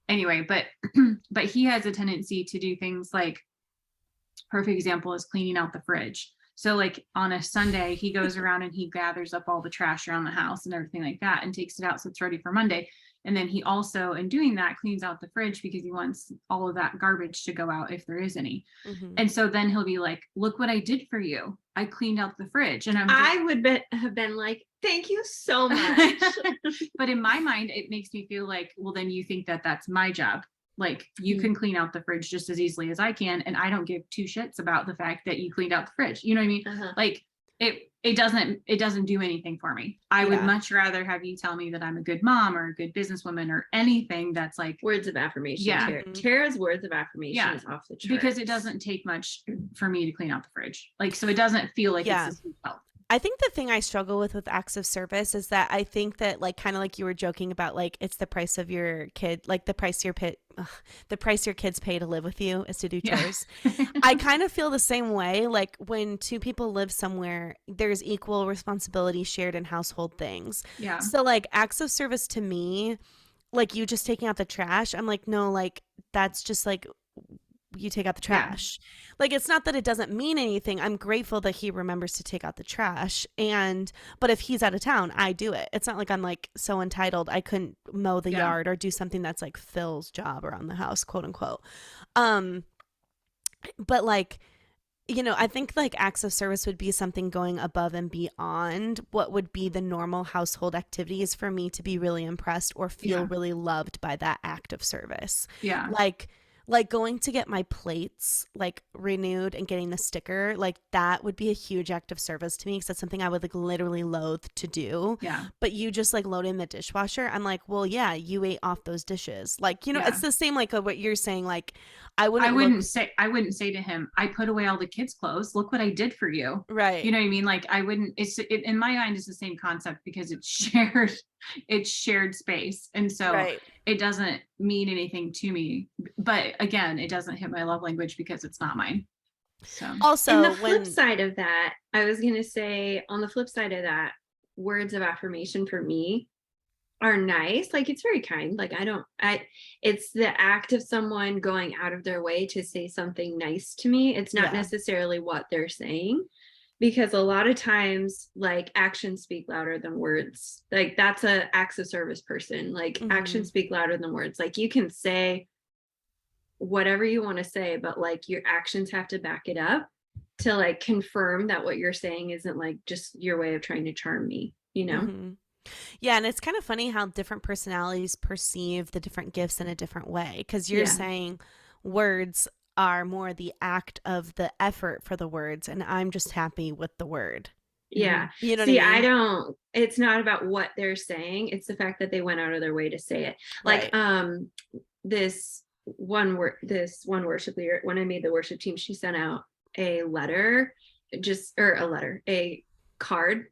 anyway, but he has a tendency to do things like, perfect example is cleaning out the fridge. So like on a Sunday, he goes around and he gathers up all the trash around the house and everything like that, and takes it out so it's ready for Monday. And then he also, in doing that, cleans out the fridge, because he wants all of that garbage to go out if there is any. And so then he'll be like, look what I did for you. I cleaned out the fridge. And I would have been like, thank you so much. But in my mind, it makes me feel like, well, then you think that that's my job. Like you can clean out the fridge just as easily as I can. And I don't give two shits about the fact that you cleaned out the fridge. You know what I mean? Like it doesn't do anything for me. I would much rather have you tell me that I'm a good mom or a good businesswoman or anything that's like words of affirmation. Yeah. Tara's words of affirmation is off the charts. Because it doesn't take much for me to clean out the fridge. Like, so it doesn't feel like it's this huge help. I think the thing I struggle with acts of service is that I think that, like, kind of like you were joking about, like, it's the price of your kid, like the price your kids pay to live with you is to do chores. I kind of feel the same way. Like when two people live somewhere, there's equal responsibility shared in household things. Yeah. So like acts of service to me, like you just taking out the trash, I'm like, no, like that's just like you take out the trash. Like it's not that it doesn't mean anything. I'm grateful that he remembers to take out the trash, but if he's out of town, I do it. It's not like I'm like so entitled I couldn't mow the yard or do something that's like Phil's job around the house, quote unquote. But like, you know, I think like acts of service would be something going above and beyond what would be the normal household activities for me to be really impressed or feel really loved by that act of service. Yeah. Like going to get my plates like renewed and getting the sticker, like that would be a huge act of service to me because that's something I would like literally loathe to do. Yeah. But you just like load in the dishwasher. I'm like, well, yeah, you ate off those dishes. Like, you know, it's the same like what you're saying. Like I wouldn't say to him, I put away all the kids' clothes. Look what I did for you. Right. You know what I mean? Like I wouldn't, in my mind it's the same concept because it's shared space. And so it doesn't mean anything to me, but again, it doesn't hit my love language because it's not mine. So also and the flip side of that, I was going to say on the flip side of that, words of affirmation for me are nice. Like it's very kind. Like it's the act of someone going out of their way to say something nice to me. It's not necessarily what they're saying, because a lot of times like actions speak louder than words. Like that's a acts of service person. Like actions speak louder than words. Like you can say whatever you want to say, but like your actions have to back it up to like confirm that what you're saying isn't like just your way of trying to charm me, you know? Yeah, and it's kind of funny how different personalities perceive the different gifts in a different way, because you're saying words are more the act of the effort for the words, and I'm just happy with the word. Yeah. You know See, what I mean? It's not about what they're saying. It's the fact that they went out of their way to say it. Like, this one worship leader, when I made the worship team, she sent out a card.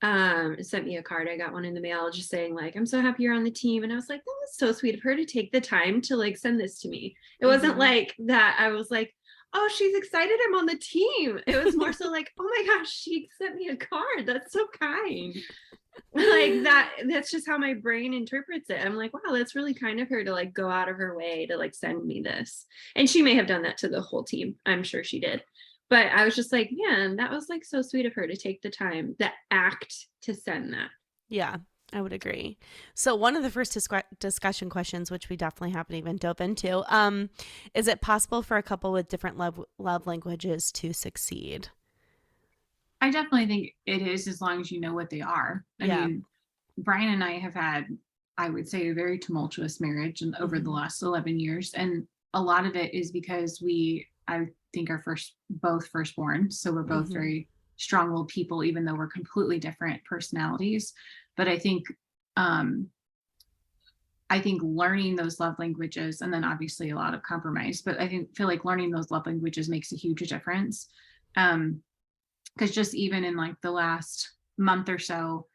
Sent me a card. I got one in the mail just saying like, I'm so happy you're on the team. And I was like, that was so sweet of her to take the time to like send this to me. It wasn't like that I was like, oh, she's excited I'm on the team. It was more so like, oh my gosh, she sent me a card. That's so kind. Like that's just how my brain interprets it. I'm like, wow, that's really kind of her to like go out of her way to like send me this. And she may have done that to the whole team. I'm sure she did. But I was just like, man, that was like so sweet of her to take the time, the act to send that. Yeah, I would agree. So one of the first discussion questions, which we definitely haven't even dove into, is it possible for a couple with different love languages to succeed? I definitely think it is, as long as you know what they are. I mean, Brian and I have had, I would say, a very tumultuous marriage over the last 11 years. And a lot of it is because I think are both firstborn. So we're both very strong-willed people, even though we're completely different personalities. But I think learning those love languages, and then obviously a lot of compromise, but feel like learning those love languages makes a huge difference. Because just even in like the last month or so,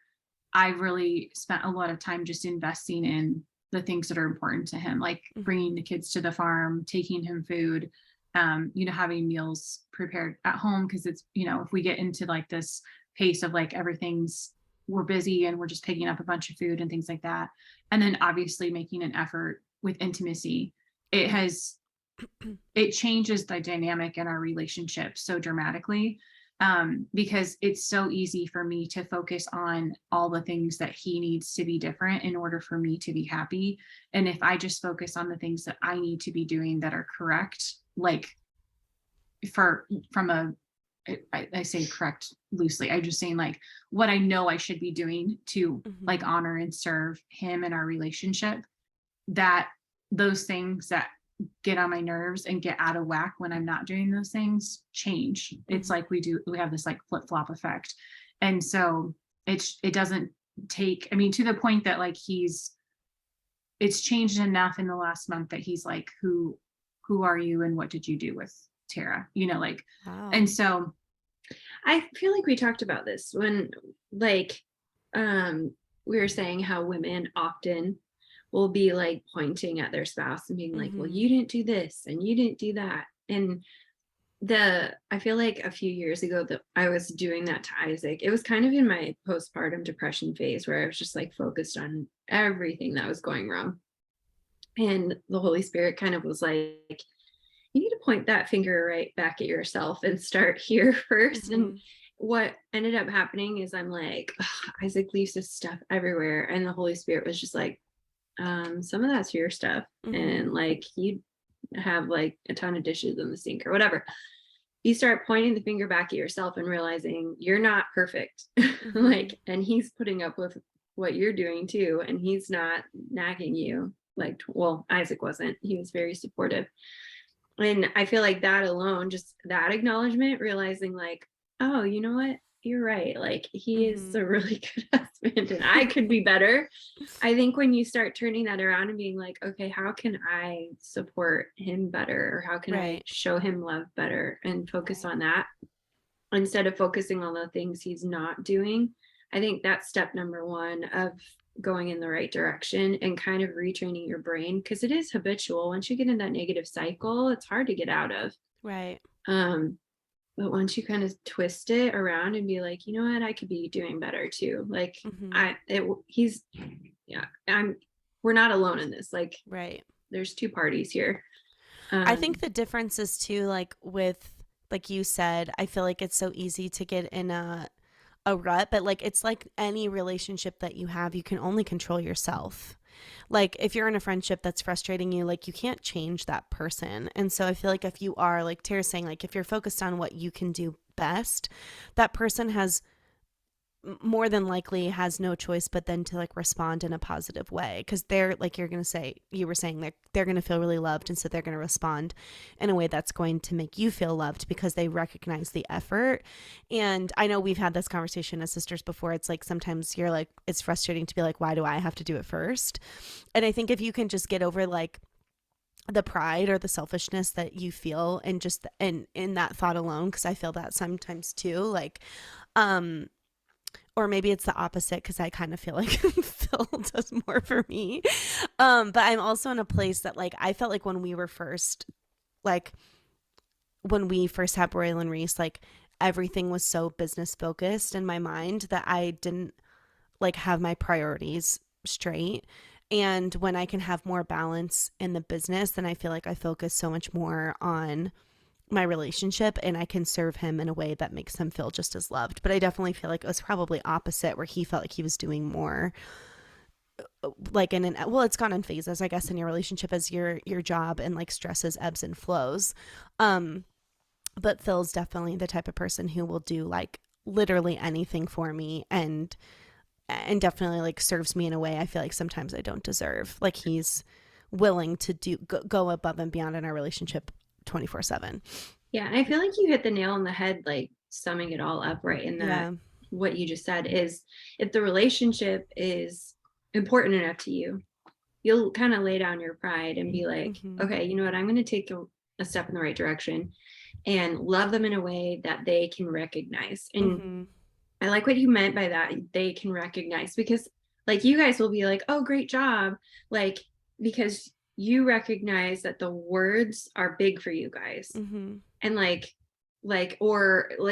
I really spent a lot of time just investing in the things that are important to him, like bringing the kids to the farm, taking him food, having meals prepared at home. Cause it's, if we get into like this pace of like we're busy and we're just picking up a bunch of food and things like that. And then obviously making an effort with intimacy, it changes the dynamic in our relationship so dramatically. Because it's so easy for me to focus on all the things that he needs to be different in order for me to be happy. And if I just focus on the things that I need to be doing that are correct, like I say correct loosely, I'm just saying like what I know I should be doing to like honor and serve him in our relationship, that those things that get on my nerves and get out of whack when I'm not doing those things change. It's like we have this like flip-flop effect. And so it doesn't take, I mean, to the point that like it's changed enough in the last month that he's like, who are you and what did you do with Tara? You know, like, Wow. and so I feel like we talked about this when like we were saying how women often will be like pointing at their spouse and being like, well, you didn't do this and you didn't do that. And I feel like a few years ago that I was doing that to Isaac. It was kind of in my postpartum depression phase where I was just like focused on everything that was going wrong. And the Holy Spirit kind of was like, you need to point that finger right back at yourself and start here first. And what ended up happening is I'm like, Isaac leaves his stuff everywhere. And the Holy Spirit was just like, some of that's your stuff. And like, you have like a ton of dishes in the sink or whatever. You start pointing the finger back at yourself and realizing you're not perfect. Like, and he's putting up with what you're doing too. And he's not nagging you. Like, well, Isaac wasn't. He was very supportive. And I feel like that alone, just that acknowledgement, realizing like, oh, you know what? You're right. Like he is a really good husband and I could be better. I think when you start turning that around and being like, okay, how can I support him better? Or how can I show him love better and focus on that instead of focusing on the things he's not doing? I think that's step number one of going in the right direction and kind of retraining your brain, because it is habitual. Once you get in that negative cycle, it's hard to get out of. Right. But once you kind of twist it around and be like, you know what, I could be doing better too. Like we're not alone in this. Like, right. There's two parties here. I think the difference is too, like with, like you said, I feel like it's so easy to get in a rut, but like it's like any relationship that you have, you can only control yourself. Like if you're in a friendship that's frustrating you, like you can't change that person. And so I feel like if you are, like Tara's saying, like if you're focused on what you can do best, that person has more than likely has no choice but then to like respond in a positive way, because they're like, you were saying that they're going to feel really loved, and so they're going to respond in a way that's going to make you feel loved because they recognize the effort. And I know we've had this conversation as sisters before. It's like sometimes you're like, it's frustrating to be like, why do I have to do it first? And I think if you can just get over like the pride or the selfishness that you feel and just in that thought alone, because I feel that sometimes too, like or maybe it's the opposite, because I kind of feel like Phil does more for me. But I'm also in a place that like I felt like when we first had Braylon Reese, like everything was so business focused in my mind that I didn't like have my priorities straight. And when I can have more balance in the business, then I feel like I focus so much more on my relationship and I can serve him in a way that makes him feel just as loved. But I definitely feel like it was probably opposite, where he felt like he was doing more like it's gone in phases, I guess, in your relationship as your job and like stresses ebbs and flows. But Phil's definitely the type of person who will do like literally anything for me and definitely like serves me in a way I feel like sometimes I don't deserve. Like he's willing to go above and beyond in our relationship 24/7. Yeah, I feel like you hit the nail on the head, like summing it all up right in that. What you just said is, if the relationship is important enough to you, you'll kind of lay down your pride and be like, okay, you know what, I'm going to take a step in the right direction and love them in a way that they can recognize. And I like what you meant by that, they can recognize, because like you guys will be like, oh, great job, like because you recognize that the words are big for you guys. And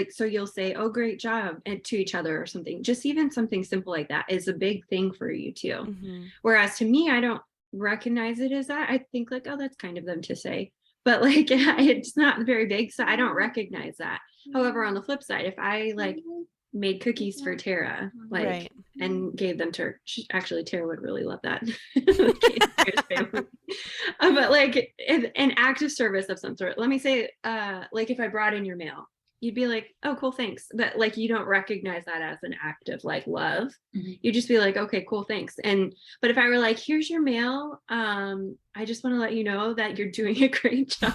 so you'll say, oh, great job, and to each other or something. Just even something simple like that is a big thing for you too. Whereas to me, I don't recognize it as that. I think like, oh, that's kind of them to say, but like it's not very big, so I don't recognize that. However, on the flip side, if I like made cookies for Tara, like and gave them to her, Tara would really love that. But like an act of service of some sort. Let me say, like if I brought in your mail you'd be like, oh, cool, thanks. But like, you don't recognize that as an act of like love. Mhm. You just be like, okay, cool, thanks. But if I were like, here's your mail, I just want to let you know that you're doing a great job.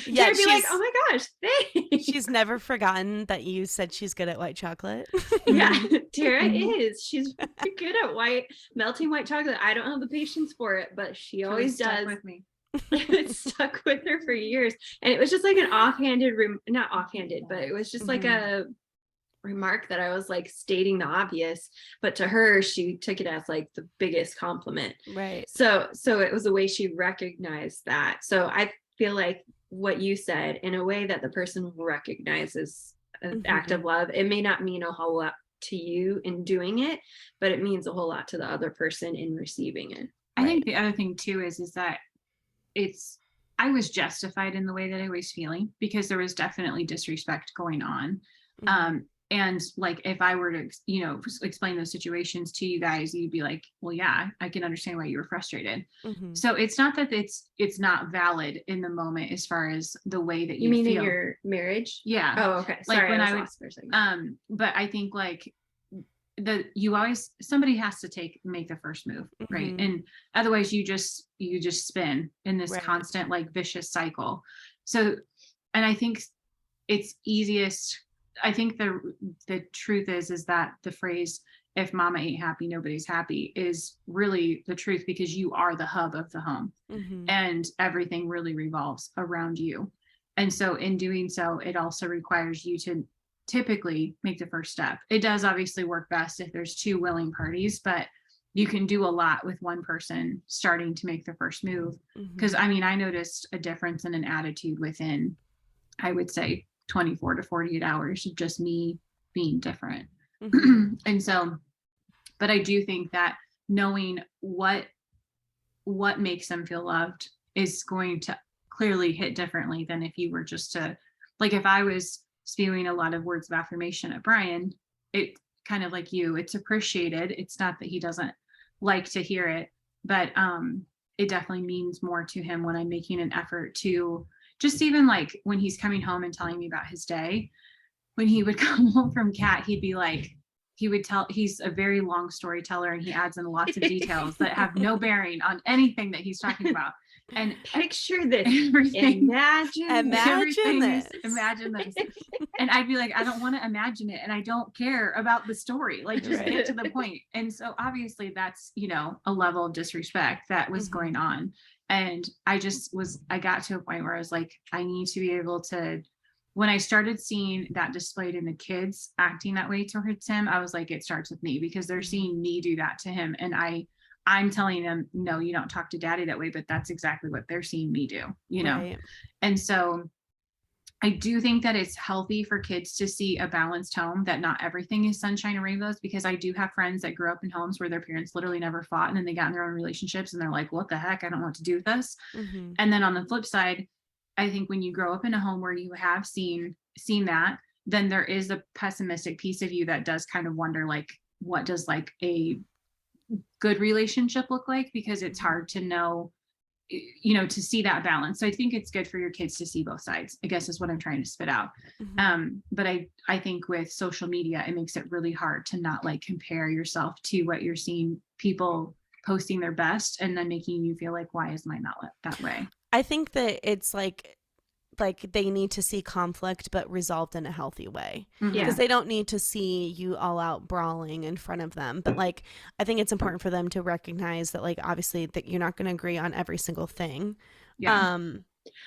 Yeah, I'd be like, oh my gosh, thanks. she's never forgotten that you said she's good at white chocolate. Yeah, Tara is. She's very good at melting white chocolate. I don't have the patience for it, but she always does. With me. It stuck with her for years, and it was just like an offhanded not offhanded, but it was just like a remark that I was like stating the obvious, but to her she took it as like the biggest compliment. Right. So it was a way she recognized that. So I feel like what you said, in a way that the person recognizes an act of love, it may not mean a whole lot to you in doing it, but it means a whole lot to the other person in receiving it. I think the other thing too is that I was justified in the way that I was feeling, because there was definitely disrespect going on. And like, if I were to, explain those situations to you guys, you'd be like, well, yeah, I can understand why you were frustrated. So it's not that it's not valid in the moment as far as the way that you mean feel. In your marriage? Yeah. Oh, okay. Like Sorry, when I was lost for a second. But I think like somebody has to make the first move, right? And otherwise you just spin in this constant like vicious cycle. So, and I think it's easiest, I think the truth is that the phrase, if mama ain't happy, nobody's happy, is really the truth, because you are the hub of the home, and everything really revolves around you. And so in doing so, it also requires you to typically make the first step. It does obviously work best if there's two willing parties, but you can do a lot with one person starting to make the first move. Because I mean, I noticed a difference in an attitude within, I would say, 24 to 48 hours of just me being different. And so, but I do think that knowing what makes them feel loved is going to clearly hit differently than if you were just to, like, if I was spewing a lot of words of affirmation at Brian, it kind of like you, it's appreciated. It's not that he doesn't like to hear it, but it definitely means more to him when I'm making an effort to just, even like when he's coming home and telling me about his day. When he would come home from Cat, he'd be like, he's a very long storyteller, and he adds in lots of details that have no bearing on anything that he's talking about. And picture this, imagine this. Imagine this. And I'd be like, I don't want to imagine it, and I don't care about the story, like just get to the point. And so obviously that's, a level of disrespect that was going on. And I got to a point where I was like, I need to be able to, when I started seeing that displayed in the kids acting that way towards him, I was like, it starts with me, because they're seeing me do that to him. And I'm telling them, no, you don't talk to daddy that way, but that's exactly what they're seeing me do, Right. And so I do think that it's healthy for kids to see a balanced home, that not everything is sunshine and rainbows, because I do have friends that grew up in homes where their parents literally never fought, and then they got in their own relationships and they're like, what the heck? I don't know what to do with this. And then on the flip side, I think when you grow up in a home where you have seen that, then there is a pessimistic piece of you that does kind of wonder, like, what does like a good relationship look like? Because it's hard to know, to see that balance. So I think it's good for your kids to see both sides, I guess is what I'm trying to spit out. But I think with social media, it makes it really hard to not like compare yourself to what you're seeing people posting their best, and then making you feel like, why is mine not that way? I think that it's like they need to see conflict, but resolved in a healthy way, because they don't need to see you all out brawling in front of them. But like, I think it's important for them to recognize that, like, obviously that you're not going to agree on every single thing. I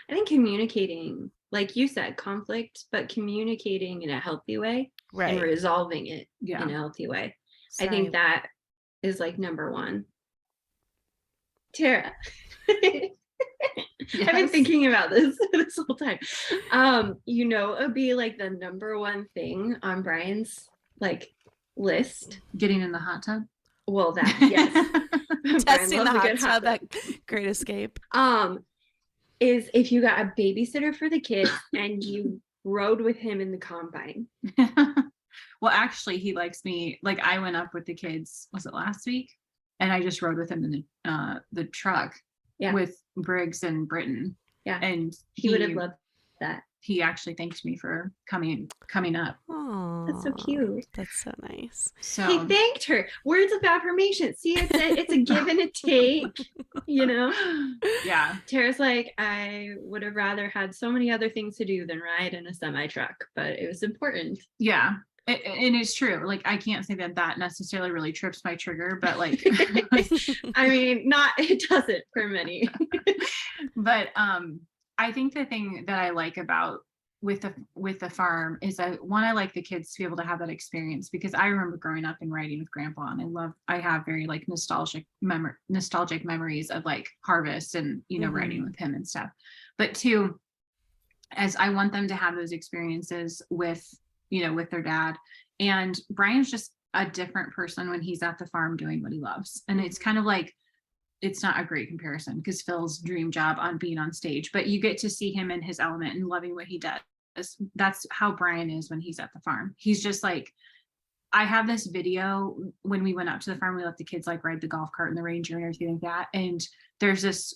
think communicating, like you said, conflict, but communicating in a healthy way, right, and resolving it in a healthy way. I think that is like number one. Tara. Yes. I've been thinking about this whole time. It'd be like the number one thing on Brian's like list. Getting in the hot tub. Well, that, yes. Testing the hot tub at Great Escape. Is if you got a babysitter for the kids and you rode with him in the combine. Well, actually, he likes me. Like, I went up with the kids, was it last week? And I just rode with him in the truck with Briggs and Britton. Yeah. And he would have loved that. he actually thanked me for coming up. Oh, That's so cute. That's so nice. So He thanked her. Words of affirmation. See, it's a give and a take, you know? yeah. Tara's like, I would have rather had so many other things to do than ride in a semi truck, but it was important. Yeah. And it's true. Like, I can't say that necessarily really trips my trigger, but like, I mean, it doesn't for many. but I think the thing that I like about with the farm is that I like the kids to be able to have that experience, because I remember growing up and riding with grandpa, and I have very like nostalgic memories of like harvest and, you know, riding with him and stuff. But two, as I want them to have those experiences with, you know, with their dad. And Brian's just a different person when he's at the farm doing what he loves. And it's kind of like, it's not a great comparison because Phil's dream job on being on stage, but you get to see him in his element and loving what he does. That's how Brian is when he's at the farm. He's just like, I have this video when we went out to the farm, we let the kids like ride the golf cart and the ranger and everything like that. And there's this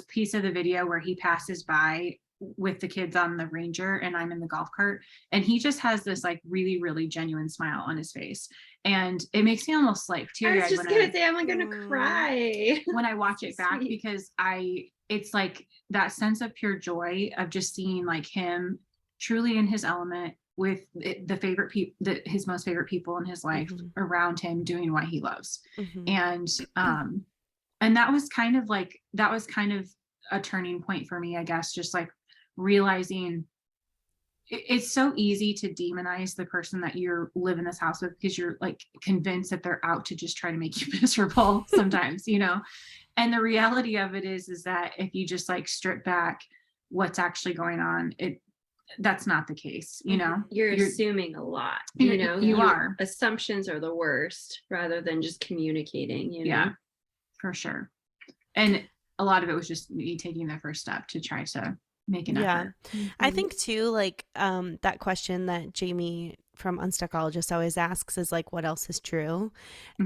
piece of the video where he passes by with the kids on the ranger and I'm in the golf cart, and he just has this like really, really genuine smile on his face. And it makes me almost like teary-eyed. I was just gonna say, I'm gonna cry when I watch it back, because it's like that sense of pure joy of just seeing like him truly in his element with the favorite people, his most favorite people in his life around him doing what he loves. And that was kind of a turning point for me, I guess, just like realizing it's so easy to demonize the person that you're live in this house with, because you're like convinced that they're out to just try to make you miserable sometimes, you know. And the reality of it is that if you just like strip back what's actually going on, that's not the case, you know. You're assuming a lot, you know. You are. Assumptions are the worst rather than just communicating, you know. Yeah, for sure. And a lot of it was just me taking the first step to try to make an effort. I think too, like that question that Jamie from Unstuckologist always asks is like, what else is true?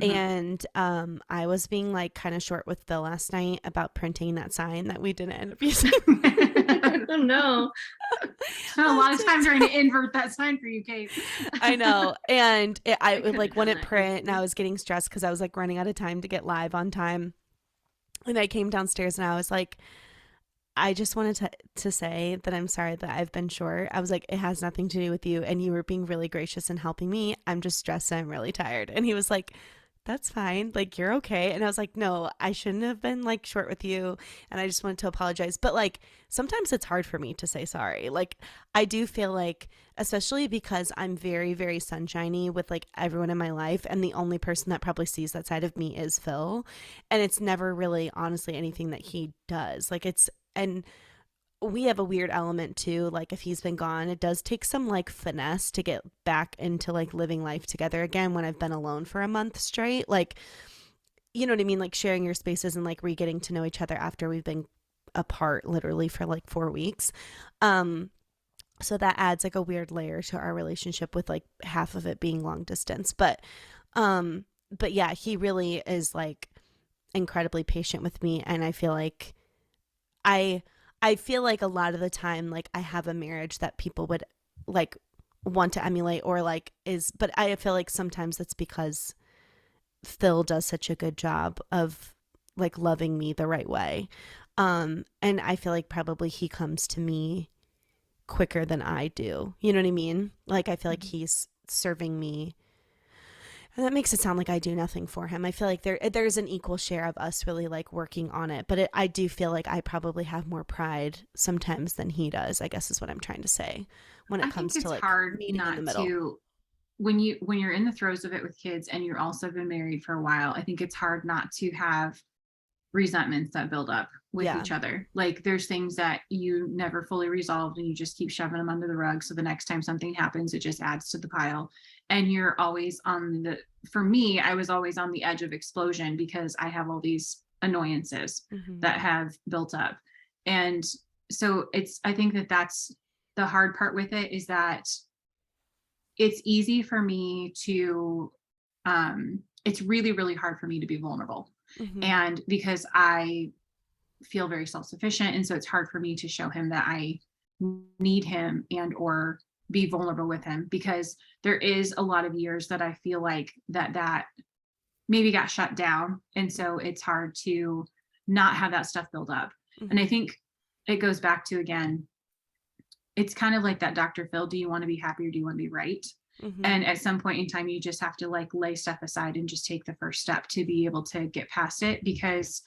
And I was being like kind of short with Phil last night about printing that sign that we didn't end up using. Oh no. Spent a lot of time trying to invert that sign for you, Kate. I know. And I like wouldn't print, and I was getting stressed because I was like running out of time to get live on time. And I came downstairs and I was like, I just wanted to say that I'm sorry that I've been short. I was like, it has nothing to do with you, and you were being really gracious and helping me. I'm just stressed and I'm really tired. And he was like, that's fine. Like, you're okay. And I was like, no, I shouldn't have been like short with you. And I just wanted to apologize. But like, sometimes it's hard for me to say sorry. Like, I do feel like, especially because I'm very, very sunshiny with like everyone in my life. And the only person that probably sees that side of me is Phil. And it's never really honestly anything that he does. Like and we have a weird element too. Like if he's been gone, it does take some like finesse to get back into like living life together again when I've been alone for a month straight. Like, you know what I mean? Like sharing your spaces and like re-getting to know each other after we've been apart literally for like 4 weeks. So that adds like a weird layer to our relationship with like half of it being long distance. But yeah, he really is like incredibly patient with me. And I feel like I feel like a lot of the time, like I have a marriage that people would like want to emulate or like but I feel like sometimes that's because Phil does such a good job of like loving me the right way. And I feel like probably he comes to me quicker than I do. You know what I mean? Like I feel like he's serving me. And that makes it sound like I do nothing for him. I feel like there's an equal share of us really like working on it. But I do feel like I probably have more pride sometimes than he does, I guess is what I'm trying to say when it comes to like hard meeting not in the middle. To when you're in the throes of it with kids and you're also been married for a while, I think it's hard not to have resentments that build up with each other. Like there's things that you never fully resolved and you just keep shoving them under the rug. So the next time something happens, it just adds to the pile. And you're always for me, I was always on the edge of explosion because I have all these annoyances that have built up. And so I think that's the hard part with it, is that it's easy for me to, it's really, really hard for me to be vulnerable. And because I feel very self-sufficient. And so it's hard for me to show him that I need him and or be vulnerable with him, because there is a lot of years that I feel like that maybe got shut down. And so it's hard to not have that stuff build up. And I think it goes back to, again, it's kind of like that Dr. Phil, do you want to be happy or do you want to be right? And at some point in time, you just have to like lay stuff aside and just take the first step to be able to get past it, because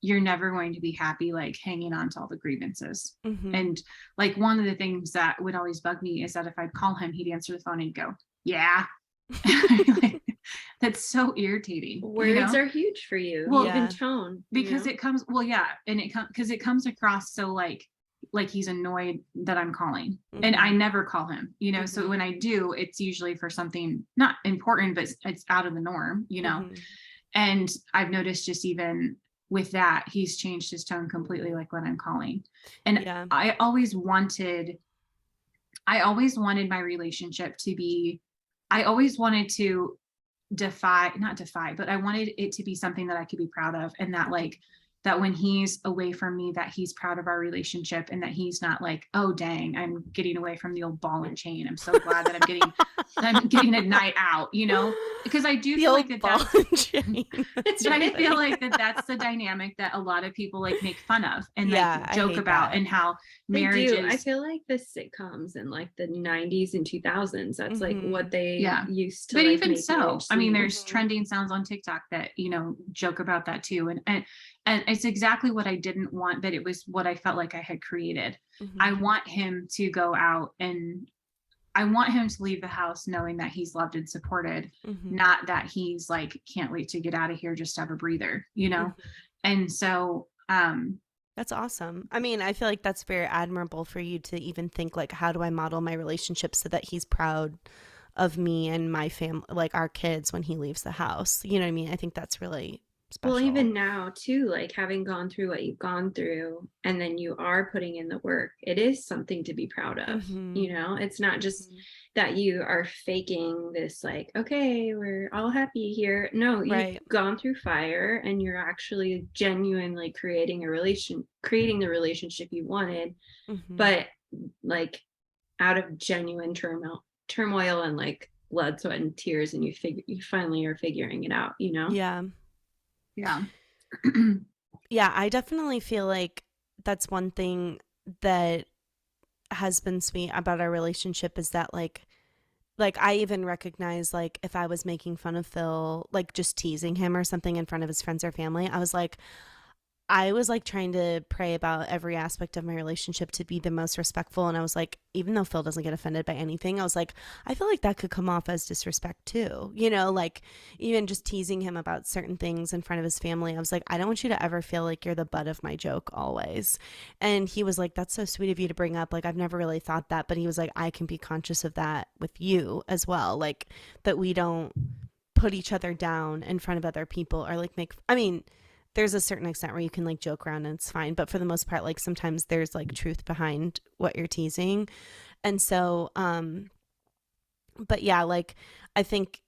you're never going to be happy like hanging on to all the grievances. And like one of the things that would always bug me is that if I'd call him, he'd answer the phone and go, yeah. Like, that's so irritating. Words are huge for you. Well, even tone. Because it comes, and because it comes across so like he's annoyed that I'm calling, and I never call him, so when I do, it's usually for something not important, but it's out of the norm, and I've noticed just even with that, he's changed his tone completely, like when I'm calling. And I always wanted my relationship to be, I always wanted to not defy, but I wanted it to be something that I could be proud of. And that like, that when he's away from me, that he's proud of our relationship, and that he's not like, oh dang, I'm getting away from the old ball and chain. I'm so glad that I'm getting a night out, because I do feel like that's but I feel like that's the dynamic that a lot of people like make fun of and like joke about, and how marriage is. I feel like the sitcoms in like the 90s and 2000s, that's like what they used to. But like, even so, I mean, there's Mhm. trending sounds on TikTok that, joke about that too. And it's exactly what I didn't want, but it was what I felt like I had created. I want him to go out, and I want him to leave the house knowing that he's loved and supported, not that he's like, can't wait to get out of here, just have a breather, And so, that's awesome. I mean, I feel like that's very admirable for you to even think like, how do I model my relationship so that he's proud of me and my family, like our kids, when he leaves the house. You know what I mean? I think that's really special. Well, even now too, like having gone through what you've gone through, and then you are putting in the work, it is something to be proud of. It's not just that you are faking this like, okay, we're all happy here. No, you've gone through fire, and you're actually genuinely creating the relationship you wanted, but like out of genuine turmoil and like blood, sweat, and tears, and you finally are figuring it out, Yeah. Yeah, I definitely feel like that's one thing that has been sweet about our relationship, is that like I even recognize, like, if I was making fun of Phil, like just teasing him or something in front of his friends or family, I was like trying to pray about every aspect of my relationship to be the most respectful. And I was like, even though Phil doesn't get offended by anything, I was like, I feel like that could come off as disrespect too. Like even just teasing him about certain things in front of his family. I was like, I don't want you to ever feel like you're the butt of my joke always. And he was like, that's so sweet of you to bring up. Like, I've never really thought that. But he was like, I can be conscious of that with you as well. Like that we don't put each other down in front of other people, or like there's a certain extent where you can like joke around and it's fine. But for the most part, like sometimes there's like truth behind what you're teasing. And so, but yeah, like I think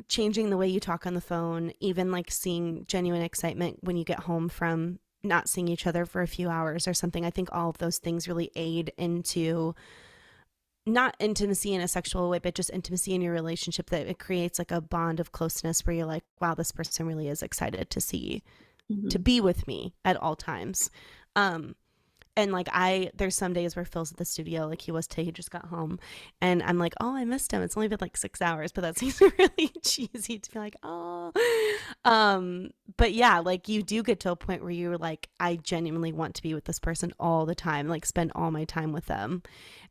changing the way you talk on the phone, even like seeing genuine excitement when you get home from not seeing each other for a few hours or something, I think all of those things really aid into not intimacy in a sexual way, but just intimacy in your relationship, that it creates like a bond of closeness where you're like, wow, this person really is excited to be with me at all times. And like there's some days where Phil's at the studio, like he was today, he just got home, and I'm like, oh, I missed him. It's only been like 6 hours, but that seems really cheesy to be like, oh. But yeah, like you do get to a point where you're like, I genuinely want to be with this person all the time, like spend all my time with them.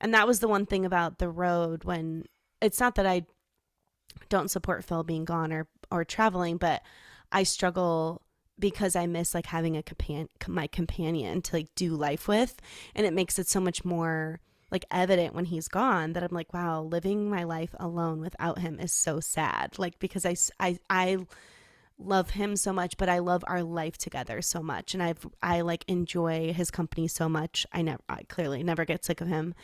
And that was the one thing about the road, when it's not that I don't support Phil being gone or traveling, but I struggle because I miss like having my companion to like do life with. And it makes it so much more like evident when he's gone that I'm like, wow, living my life alone without him is so sad. Like, because I love him so much, but I love our life together so much. And I like enjoy his company so much. I clearly never get sick of him.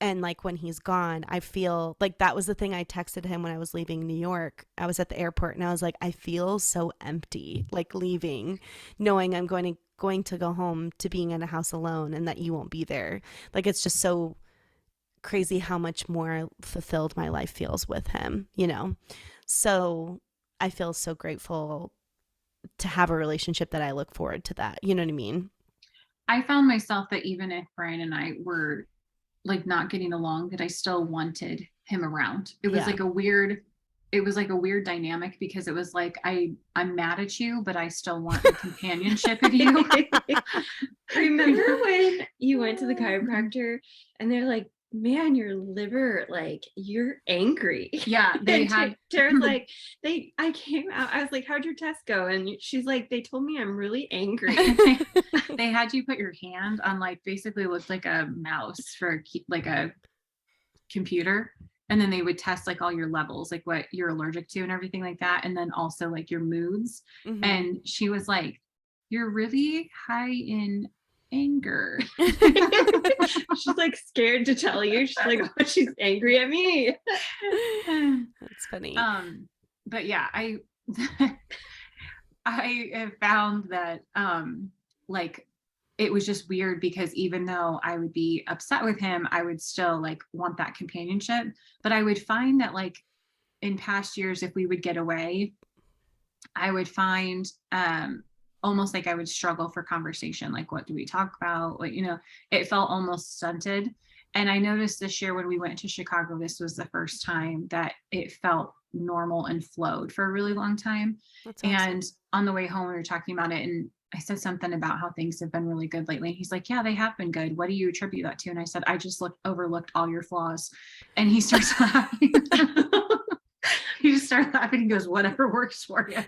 And like when he's gone, I feel like that was the thing I texted him when I was leaving New York. I was at the airport and I was like, I feel so empty, like leaving, knowing I'm going to going to go home to being in a house alone and that you won't be there. Like, it's just so crazy how much more fulfilled my life feels with him, you know? So I feel so grateful to have a relationship that I look forward to that. You know what I mean? I found myself that even if Brian and I were like not getting along, that I still wanted him around. It was Yeah. like a weird dynamic, because it was like, I'm mad at you, but I still want the companionship of you. Remember when you went to the chiropractor and they're like, man, your liver, like, you're angry. Yeah, they And had Tara's like, I came out, I was like, how'd your test go? And she's like, they told me I'm really angry. they had you put your hand on, like, basically looked like a mouse for like a computer, and then they would test like all your levels, like what you're allergic to and everything like that, and then also like your moods. Mhm. And she was like, you're really high in anger. She's like scared to tell you. She's like, oh, she's angry at me. That's funny. But yeah, I have found that like, it was just weird, because even though I would be upset with him, I would still like want that companionship. But I would find that, like, in past years, if we would get away, I would find almost like I would struggle for conversation. Like, what do we talk about? Like, you know, it felt almost stunted. And I noticed this year when we went to Chicago, this was the first time that it felt normal and flowed for a really long time. That's awesome. And on the way home, we were talking about it, and I said something about how things have been really good lately. And he's like, yeah, they have been good. What do you attribute that to? And I said, I just overlooked all your flaws. And he starts laughing. He just started laughing. He goes, whatever works for you.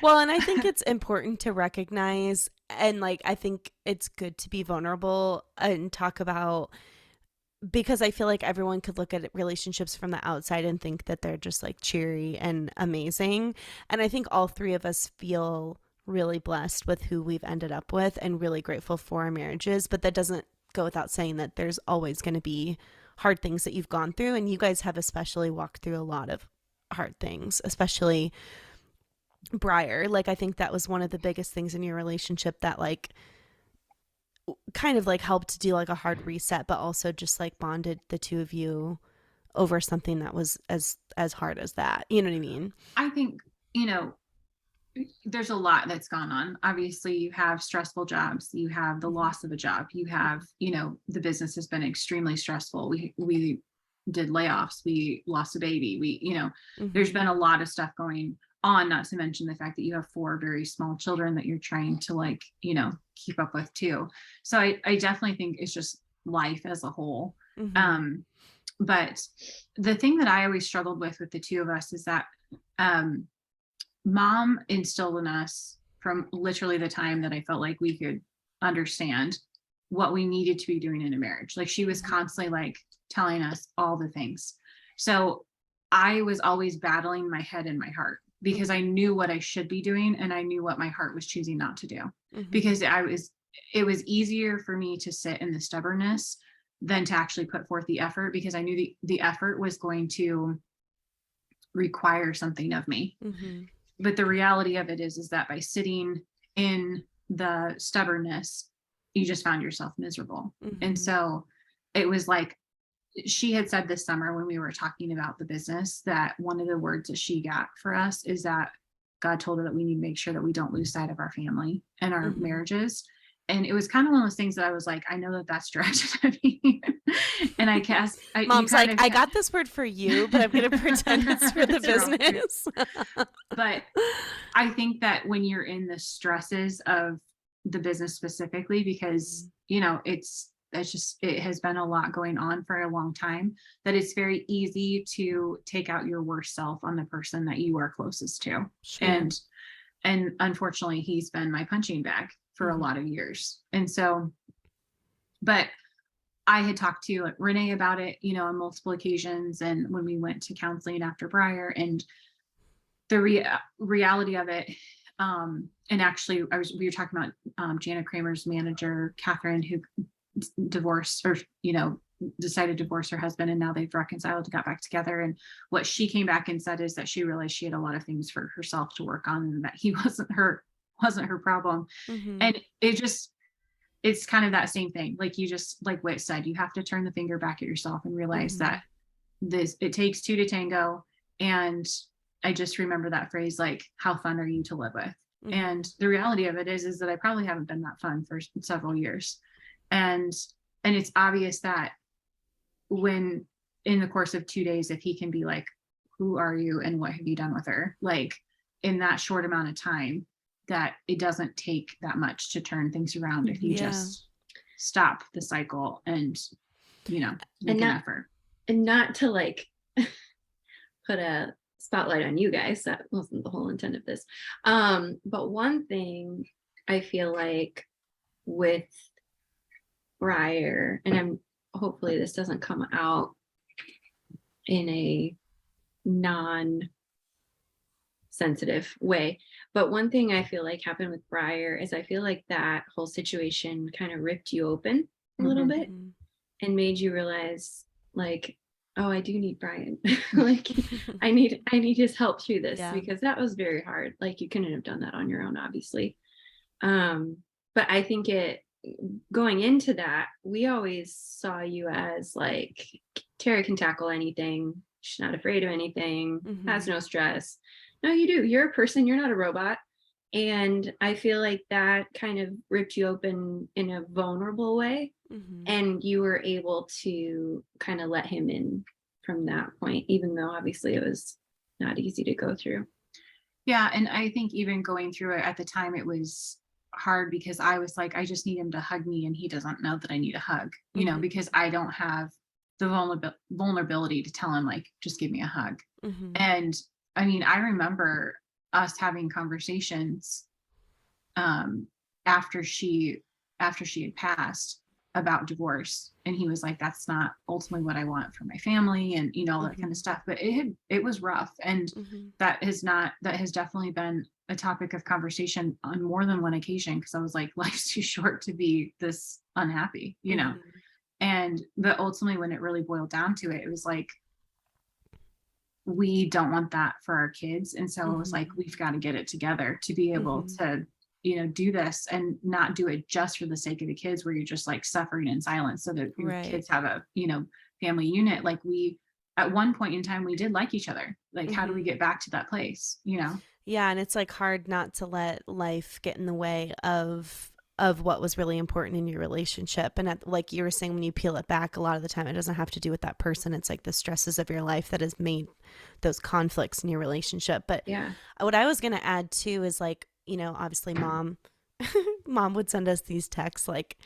Well, and I think it's important to recognize, and like, I think it's good to be vulnerable and talk about, because I feel like everyone could look at relationships from the outside and think that they're just like cheery and amazing. And I think all three of us feel really blessed with who we've ended up with and really grateful for our marriages. But that doesn't go without saying that there's always going to be hard things that you've gone through. And you guys have especially walked through a lot of hard things, especially Briar. Like, I think that was one of the biggest things in your relationship that like kind of like helped do like a hard reset, but also just like bonded the two of you over something that was as hard as that. You know what I mean? I think, you know, there's a lot that's gone on. Obviously, you have stressful jobs, you have the loss of a job, you have, you know, the business has been extremely stressful. We did layoffs, we lost a baby, we, you know, there's been a lot of stuff going on, not to mention the fact that you have 4 very small children that you're trying to, like, you know, keep up with too. So I definitely think it's just life as a whole. But the thing that I always struggled with the two of us is that Mom instilled in us from literally the time that I felt like we could understand what we needed to be doing in a marriage. Like, she was constantly like telling us all the things. So I was always battling my head and my heart, because I knew what I should be doing and I knew what my heart was choosing not to do. Because it was easier for me to sit in the stubbornness than to actually put forth the effort, because I knew the effort was going to require something of me. But the reality of it is that by sitting in the stubbornness, you just found yourself miserable. And so it was like, she had said this summer when we were talking about the business, that one of the words that she got for us is that God told her that we need to make sure that we don't lose sight of our family and our marriages. And it was kind of one of those things that I was like, I know that that's directed at me. And I guess Mom's like, I got this word for you, but I'm going to pretend it's for the business. But I think that when you're in the stresses of the business specifically, because, you know, it has been a lot going on for a long time, that it's very easy to take out your worst self on the person that you are closest to. Sure. And unfortunately, he's been my punching bag for a lot of years. And so, but I had talked to Renee about it, you know, on multiple occasions. And when we went to counseling after Briar, and the reality of it, and actually we were talking about Jana Kramer's manager, Catherine, who divorced, or, you know, decided to divorce her husband, and now they've reconciled and got back together. And what she came back and said is that she realized she had a lot of things for herself to work on, and that he wasn't her problem. Mm-hmm. And it's kind of that same thing. Like you just, like Whit said, you have to turn the finger back at yourself and realize Mm-hmm. that it takes two to tango. And I just remember that phrase, like, how fun are you to live with? Mm-hmm. And the reality of it is that I probably haven't been that fun for several years. And it's obvious that when in the course of 2 days, if he can be like, who are you and what have you done with her? Like in that short amount of time, that it doesn't take that much to turn things around if you just stop the cycle and, make an effort. And not to like put a spotlight on you guys. That wasn't the whole intent of this. But one thing I feel like with Briar, and hopefully this doesn't come out in a non-sensitive way, but one thing I feel like happened with Briar is I feel like that whole situation kind of ripped you open a little bit and made you realize, like, oh, I do need Brian. Like I need his help through this, because that was very hard. Like you couldn't have done that on your own, obviously. But I think going into that, we always saw you as like, Tara can tackle anything. She's not afraid of anything, has no stress. No, you do. You're a person. You're not a robot. And I feel like that kind of ripped you open in a vulnerable way. And you were able to kind of let him in from that point, even though obviously it was not easy to go through. Yeah. And I think even going through it at the time, it was hard because I was like, I just need him to hug me, and he doesn't know that I need a hug, because I don't have the vulnerability to tell him, like, just give me a hug. And I mean, I remember us having conversations after she had passed about divorce, and he was like, that's not ultimately what I want for my family, and all that kind of stuff. But it was rough, and that has definitely been a topic of conversation on more than one occasion, because I was like, life's too short to be this unhappy, but ultimately when it really boiled down to it, it was like, we don't want that for our kids. And so it was like, we've got to get it together to be able to do this, and not do it just for the sake of the kids, where you're just like suffering in silence, so that your kids have a family unit. Like we, at one point in time, we did like each other. Like how do we get back to that place? Yeah, and it's like hard not to let life get in the way of what was really important in your relationship. And like you were saying, when you peel it back, a lot of the time it doesn't have to do with that person. It's like the stresses of your life that has made those conflicts in your relationship. But what I was going to add too is like, obviously mom would send us these texts like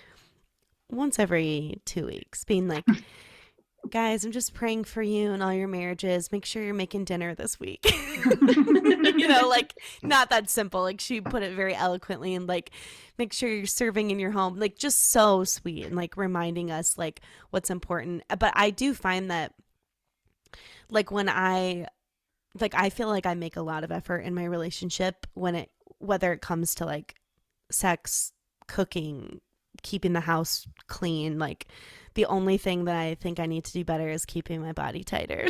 once every 2 weeks being like, guys, I'm just praying for you and all your marriages. Make sure you're making dinner this week. Like not that simple. Like she put it very eloquently, and like, make sure you're serving in your home. Like just so sweet, and like reminding us like what's important. But I do find that like when I feel like I make a lot of effort in my relationship whether it comes to like sex, cooking, keeping the house clean. Like the only thing that I think I need to do better is keeping my body tighter.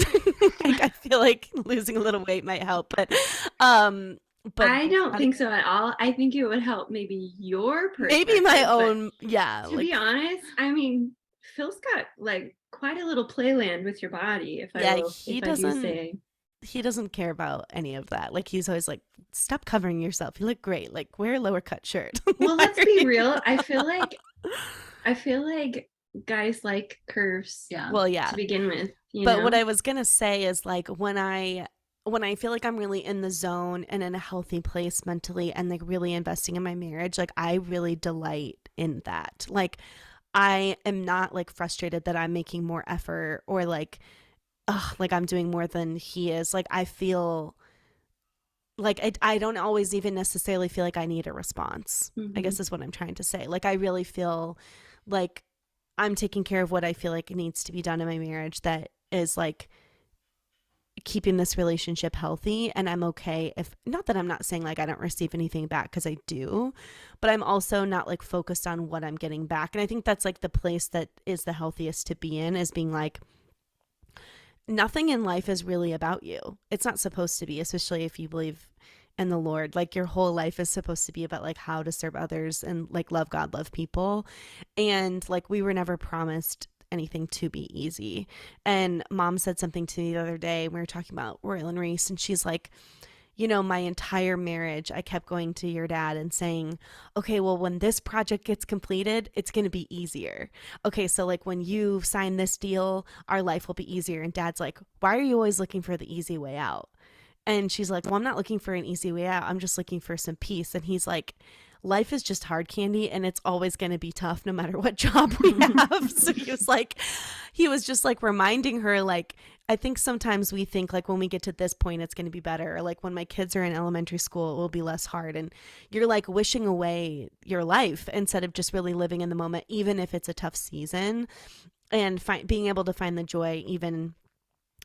Like, I feel like losing a little weight might help, but I don't think so at all. I think it would help maybe your perspective. Maybe my own, To be honest, I mean, Phil's got like quite a little playland with your body. He doesn't care about any of that. Like he's always like, stop covering yourself. You look great. Like wear a lower cut shirt. Well, let's be real. I feel like guys like curves. Yeah. Well, yeah. To begin with. But what I was gonna say is like when I feel like I'm really in the zone and in a healthy place mentally and like really investing in my marriage, like I really delight in that. Like I am not like frustrated that I'm making more effort or like I'm doing more than he is. Like I feel like I don't always even necessarily feel like I need a response. I guess is what I'm trying to say. Like I really feel like I'm taking care of what I feel like needs to be done in my marriage that is like keeping this relationship healthy, and I'm okay if not, that I'm not saying like I don't receive anything back, because I do, but I'm also not like focused on what I'm getting back. And I think that's like the place that is the healthiest to be in, is being like, nothing in life is really about you. It's not supposed to be, especially if you believe in the Lord. Like your whole life is supposed to be about like how to serve others and like love God, love people. And like we were never promised anything to be easy. And mom said something to me the other day. We were talking about Royal and Reese, and she's like, you know, my entire marriage, I kept going to your dad and saying, okay, well, when this project gets completed, it's going to be easier. Okay, so like when you sign this deal, our life will be easier. And dad's like, why are you always looking for the easy way out? And she's like, well, I'm not looking for an easy way out. I'm just looking for some peace. And he's like, life is just hard candy, and it's always going to be tough no matter what job we have. So he was just like reminding her, like, I think sometimes we think like when we get to this point, it's going to be better. Or like when my kids are in elementary school, it will be less hard. And you're like wishing away your life instead of just really living in the moment, even if it's a tough season, and being able to find the joy even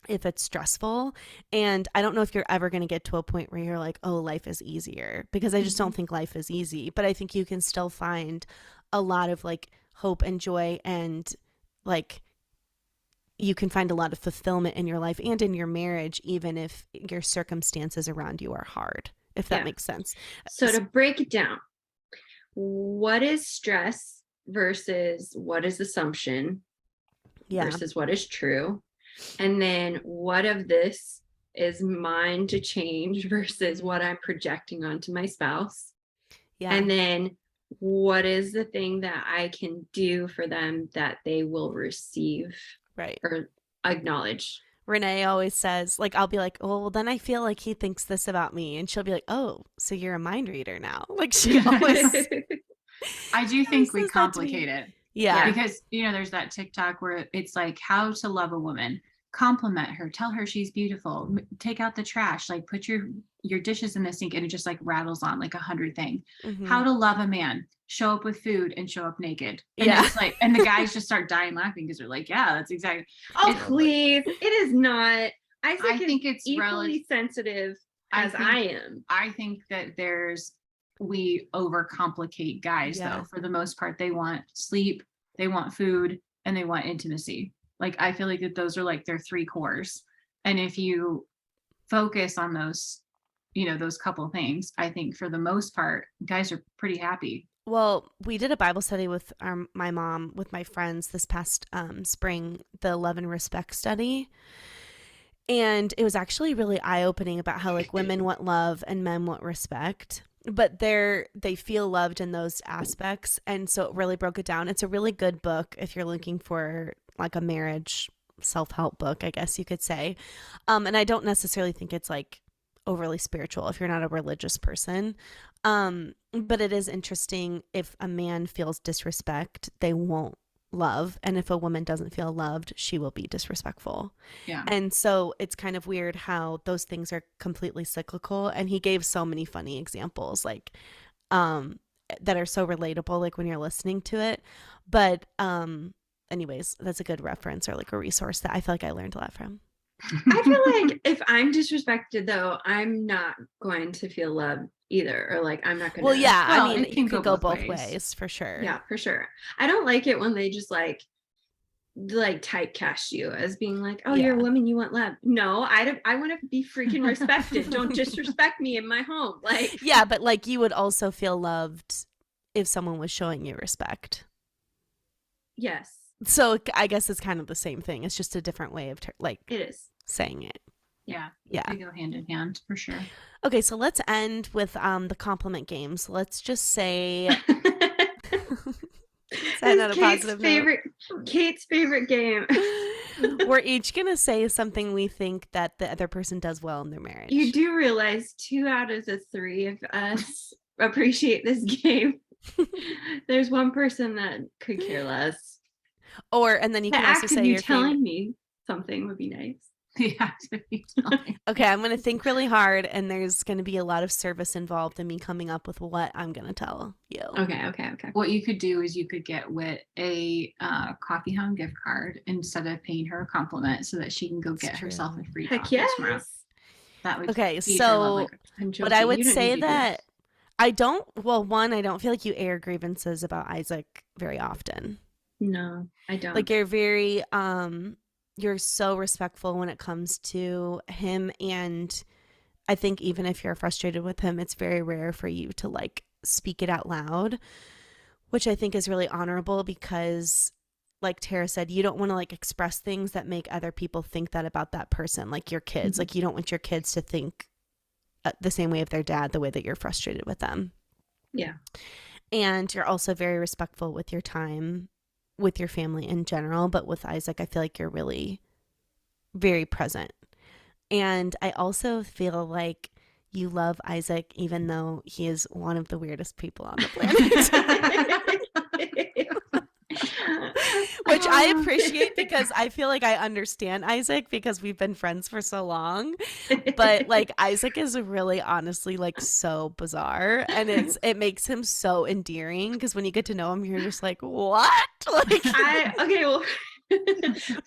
if it's stressful. And I don't know if you're ever going to get to a point where you're like, oh, life is easier, because I just don't think life is easy. But I think you can still find a lot of like hope and joy, and like you can find a lot of fulfillment in your life and in your marriage, even if your circumstances around you are hard, if that makes sense. So to break it down, what is stress versus what is assumption versus what is true? And then what of this is mine to change versus what I'm projecting onto my spouse? Yeah. And then what is the thing that I can do for them that they will receive, right, or acknowledge? Renee always says, like, I'll be like, oh, well, then I feel like he thinks this about me. And she'll be like, oh, so you're a mind reader now. Like she always. I do think we complicate it. Yeah. Because, you know, there's that TikTok where it's like how to love a woman. Compliment her, tell her she's beautiful, take out the trash, like put your dishes in the sink, and it just like rattles on like 100 things. How to love a man, show up with food and show up naked. And it's like, and the guys just start dying laughing because they're like, yeah, that's exactly. Oh, please. It is not. I think it's equally sensitive as I am. I think that we overcomplicate guys though. For the most part, they want sleep, they want food, and they want intimacy. Like, I feel like that those are like their 3 cores. And if you focus on those, you know, those couple things, I think for the most part, guys are pretty happy. Well, we did a Bible study with my mom, with my friends this past spring, the Love and Respect study. And it was actually really eye-opening about how like women want love and men want respect. But they feel loved in those aspects. And so it really broke it down. It's a really good book if you're looking for like a marriage self-help book, I guess you could say. And I don't necessarily think it's like overly spiritual if you're not a religious person. But it is interesting, if a man feels disrespect, they won't love. And if a woman doesn't feel loved, she will be disrespectful. Yeah. And so it's kind of weird how those things are completely cyclical. And he gave so many funny examples, like that are so relatable, like when you're listening to it. But anyways, that's a good reference, or like a resource that I feel like I learned a lot from. I feel like if I'm disrespected though, I'm not going to feel loved either, or like I'm not gonna. Well, yeah, I mean, it can go both ways for sure. Yeah, for sure. I don't like it when they just like typecast you as being like, oh, you're a woman, you want love. No, I want to be freaking respected. Don't disrespect me in my home. Like, yeah, but like you would also feel loved if someone was showing you respect. Yes. So I guess it's kind of the same thing. It's just a different way of it is saying it. Yeah. They go hand in hand for sure. Okay, so let's end with the compliment games. Let's just say Kate's favorite game. We're each gonna say something we think that the other person does well in their marriage. You do realize 2 out of the 3 of us appreciate this game. There's one person that could care less. And then you can also say you telling me something would be nice. They have to be telling. Okay, I'm going to think really hard, and there's going to be a lot of service involved in me coming up with what I'm going to tell you. Okay. What you could do is you could get Wit a Coffee Hound gift card instead of paying her a compliment so that she can go get herself a free Heck coffee yes. tomorrow. That would Okay, feed her love so language. I'm joking. but I would You don't say need to do that I don't, well, one, I don't feel like you air grievances about Isaac very often. No, I don't. Like you're so respectful when it comes to him, and I think even if you're frustrated with him, it's very rare for you to like speak it out loud, which I think is really honorable because like Tara said, you don't want to like express things that make other people think that about that person, like your kids. Like you don't want your kids to think the same way of their dad, the way that you're frustrated with them. Yeah. And you're also very respectful with your time with your family in general, but with Isaac, I feel like you're really very present. And I also feel like you love Isaac even though he is one of the weirdest people on the planet. Which I appreciate because I feel like I understand Isaac because we've been friends for so long. But like Isaac is really honestly like so bizarre, and it makes him so endearing because when you get to know him, you're just like, what? Like okay, well,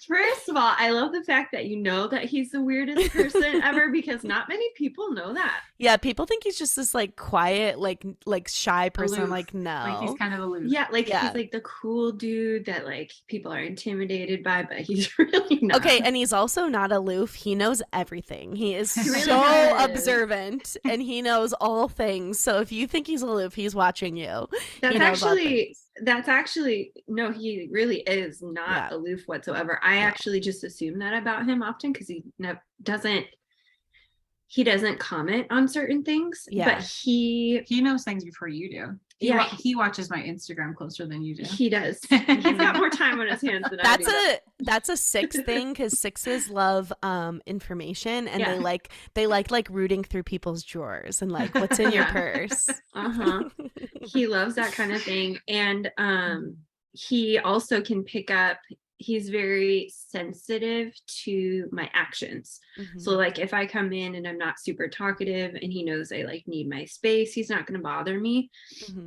first of all, I love the fact that you know that he's the weirdest person ever because not many people know that. Yeah, people think he's just this like quiet, like shy person. Aloof. Like no, Like he's kind of aloof. Yeah, like Yeah. he's like the cool dude that like people are intimidated by, but he's really not. Okay, and he's also not aloof. He knows everything. He is He really so does. observant, and he knows all things. So if you think he's aloof, he's watching you. That's He knows all actually no, he really is not Yeah. aloof whatsoever. I actually just assume that about him often because he doesn't comment on certain things. Yeah. But he knows things before you do. He watches my Instagram closer than you do. He does. He's got more time on his hands than I do. That's a six thing because sixes love information, and they like rooting through people's drawers and like what's in your purse. He loves that kind of thing, and he also can pick up. He's very sensitive to my actions. So like if I come in and I'm not super talkative and he knows I like need my space, he's not going to bother me.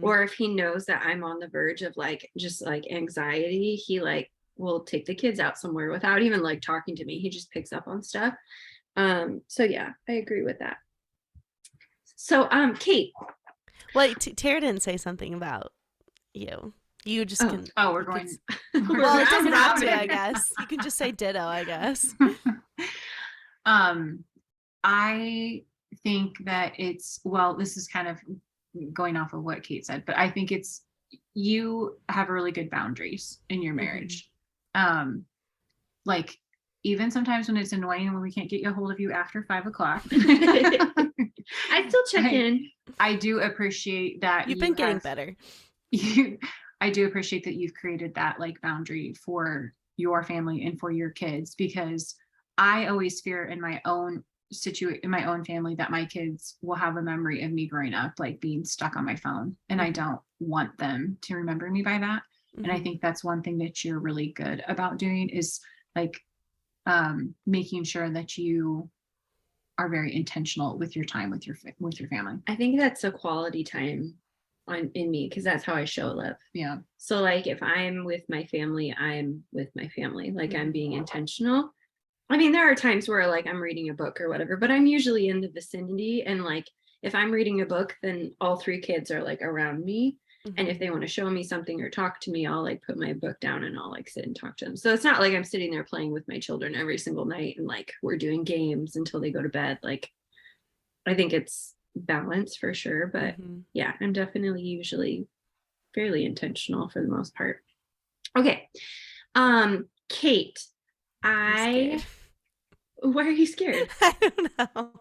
Or if he knows that I'm on the verge of like just like anxiety, he like will take the kids out somewhere without even like talking to me. He just picks up on stuff. So yeah, I agree with that. So Kate. Well, Tara didn't say something about you. You just can. Oh, we're going. Well, it doesn't have to, I guess. You can just say ditto, I guess. I think that this is kind of going off of what Kate said, but I think you have really good boundaries in your marriage. Like even sometimes when it's annoying when we can't get a hold of you after 5 o'clock. I still check in. I do appreciate that. You've been getting better. I do appreciate that you've created that like boundary for your family and for your kids, because I always fear in my own family that my kids will have a memory of me growing up like being stuck on my phone, and I don't want them to remember me by that. And I think that's one thing that you're really good about doing is like making sure that you are very intentional with your time with your family. I think that's a quality time in me because that's how I show love. Yeah. So like if I'm with my family, I'm with my family. Like I'm being intentional. I mean, there are times where like I'm reading a book or whatever, but I'm usually in the vicinity, and like if I'm reading a book, then all 3 kids are like around me. And if they want to show me something or talk to me, I'll like put my book down and I'll like sit and talk to them. So it's not like I'm sitting there playing with my children every single night and like we're doing games until they go to bed. Like I think it's balance for sure, but yeah, I'm definitely usually fairly intentional for the most part. Okay. Kate, why are you scared? I don't know.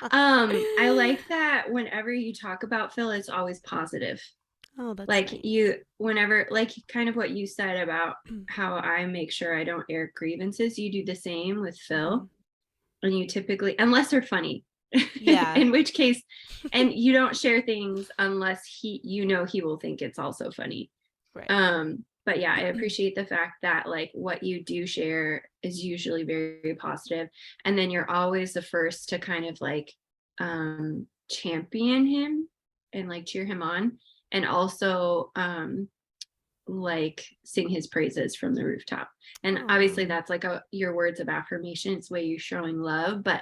I like that whenever you talk about Phil, it's always positive. Oh, that's like nice. Whenever like kind of what you said about how I make sure I don't air grievances, you do the same with Phil. And you typically, unless they're funny, Yeah. in which case, and you don't share things unless he will think it's also funny. Right. But yeah, I appreciate the fact that like what you do share is usually very, very positive. And then you're always the first to kind of like champion him and like cheer him on. And also like sing his praises from the rooftop. And obviously that's like your words of affirmation. It's the way you're showing love, but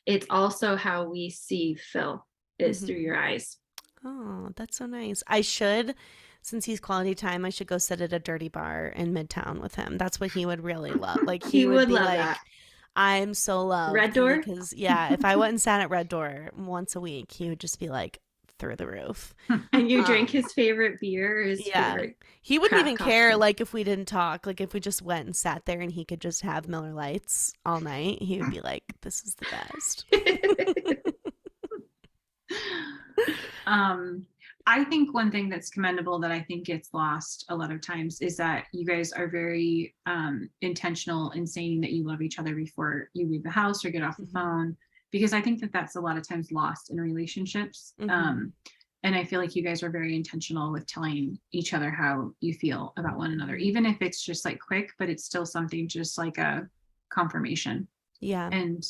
it's also how we see Phil is through your eyes. Oh, that's so nice. I should, since he's quality time, I should go sit at a dirty bar in Midtown with him. That's what he would really love. Like he would be love like, that. I'm so loved. Red Door? Because yeah, if I went and sat at Red Door once a week, he would just be like through the roof. And you drink his favorite beer, his favorite. He wouldn't even craft care cocktail. like if we didn't talk. Like if we just went and sat there and he could just have Miller Lights all night, he would be like, this is the best. I think one thing that's commendable that I think gets lost a lot of times is that you guys are very intentional in saying that you love each other before you leave the house or get off the phone, because I think that that's a lot of times lost in relationships. And I feel like you guys are very intentional with telling each other how you feel about one another, even if it's just like quick, but it's still something just like a confirmation. Yeah. And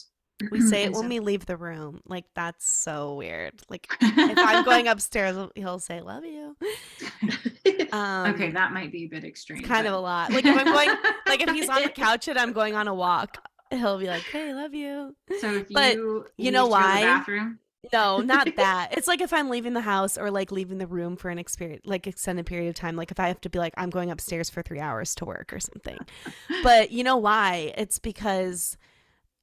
we say it when we leave the room. Like, that's so weird. Like, if I'm going upstairs, he'll say, love you. Okay, that might be a bit extreme. It's kind of a lot. Like, if I'm going, like, if he's on the couch and I'm going on a walk, he'll be like, hey, love you. So if but you know to go to why? the bathroom? No, not that. It's like if I'm leaving the house or like leaving the room for an experience, like extended period of time. Like if I have to be like, I'm going upstairs for 3 hours to work or something. But you know why? It's because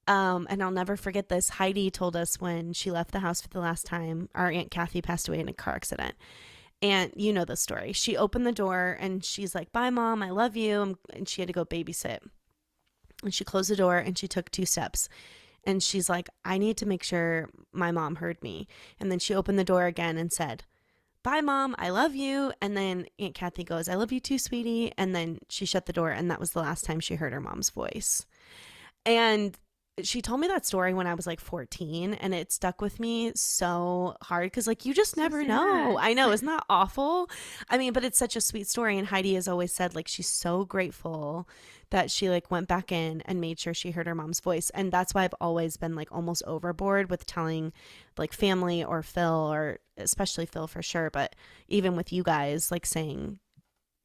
and I'll never forget this. Heidi told us when she left the house for the last time, our Aunt Kathy passed away in a car accident. And you know the story. She opened the door and she's like, bye, Mom, I love you. And she had to go babysit. And she closed the door and she took 2 steps. And she's like, I need to make sure my mom heard me. And then she opened the door again and said, bye, Mom, I love you. And then Aunt Kathy goes, I love you too, sweetie. And then she shut the door. And that was the last time she heard her mom's voice. And she told me that story when I was like 14, and it stuck with me so hard because like you just never know. I know, isn't that awful? I mean, but it's such a sweet story. And Heidi has always said like she's so grateful that she like went back in and made sure she heard her mom's voice. And that's why I've always been like almost overboard with telling like family or Phil, or especially Phil for sure, but even with you guys, like saying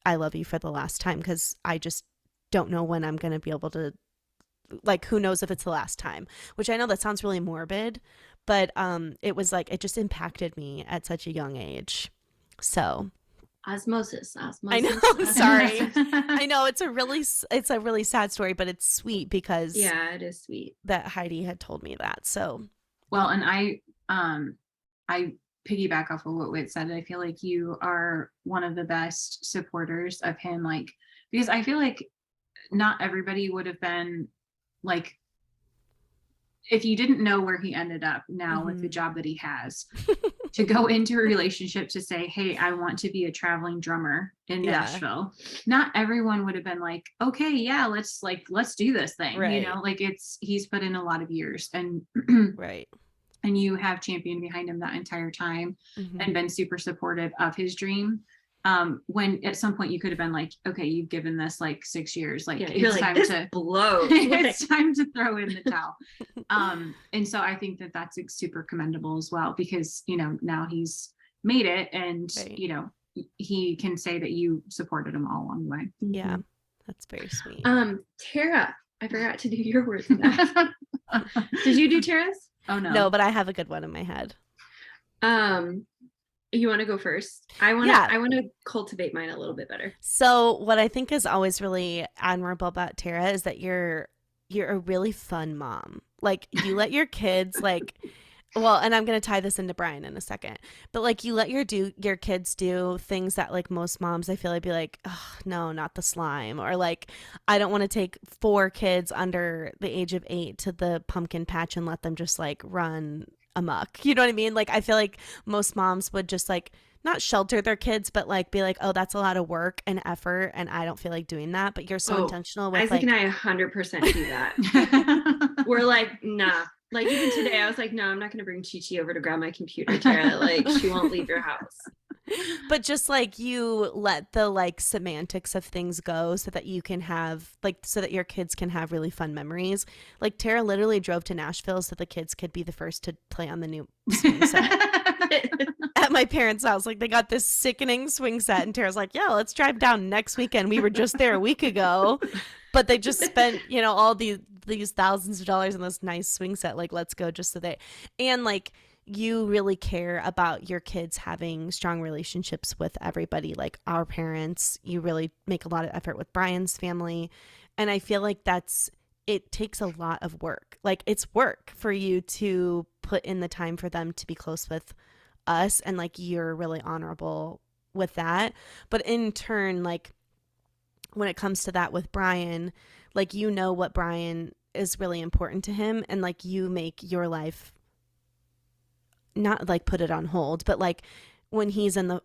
I love you for the last time, because I just don't know when I'm going to be able to, like, who knows if it's the last time, which I know that sounds really morbid, but it was like, it just impacted me at such a young age. So Osmosis. I know, I'm sorry. I know it's a really sad story, but it's sweet because yeah, it is sweet that Heidi had told me that. So well, and I piggyback off of what Whit said. I feel like you are one of the best supporters of him, like, because I feel like not everybody would have been like, if you didn't know where he ended up now with the job that he has, to go into a relationship to say, hey, I want to be a traveling drummer in Nashville. Not everyone would have been like, okay, yeah, let's do this thing. Right. You know, like he's put in a lot of years, and right. And you have championed behind him that entire time and been super supportive of his dream. When at some point you could have been like, okay, you've given this like 6 years, like it's time to blow. It's time to throw in the towel. And so I think that that's super commendable as well, because, you know, now he's made it, and, you know, he can say that you supported him all along the way. Yeah, that's very sweet. Tara, I forgot to do your words. Did you do Tara's? Oh no, but I have a good one in my head. You want to go first? I want to cultivate mine a little bit better. So what I think is always really admirable about Tara is that you're a really fun mom. Like, you let your kids like, well, and I'm going to tie this into Brian in a second, but like you let your kids do things that like most moms, I feel like, be like, oh, no, not the slime. Or like, I don't want to take 4 kids under the age of 8 to the pumpkin patch and let them just like run amok. You know what I mean? Like, I feel like most moms would just like not shelter their kids, but like be like, oh, that's a lot of work and effort, and I don't feel like doing that. But you're so intentional with Isaac like, and I 100% do that. We're like, nah. Like, even today I was like, no, I'm not going to bring Chi-Chi over to grab my computer, Tara. Like, she won't leave your house. But just like you let the like semantics of things go so that you can have like so that your kids can have really fun memories. Like Tara literally drove to Nashville so the kids could be the first to play on the new swing set at my parents' house. Like they got this sickening swing set and Tara's like, yeah, let's drive down next weekend. We were just there a week ago. But they just spent, you know, all these thousands of dollars on this nice swing set. Like, let's go just so they and like you really care about your kids having strong relationships with everybody, like our parents. You really make a lot of effort with Brian's family. And I feel like it takes a lot of work. Like it's work for you to put in the time for them to be close with us. And like you're really honorable with that. But in turn, like when it comes to that with Brian, like you know what Brian is really important to him. And like you make your life not like put it on hold, but like when he's on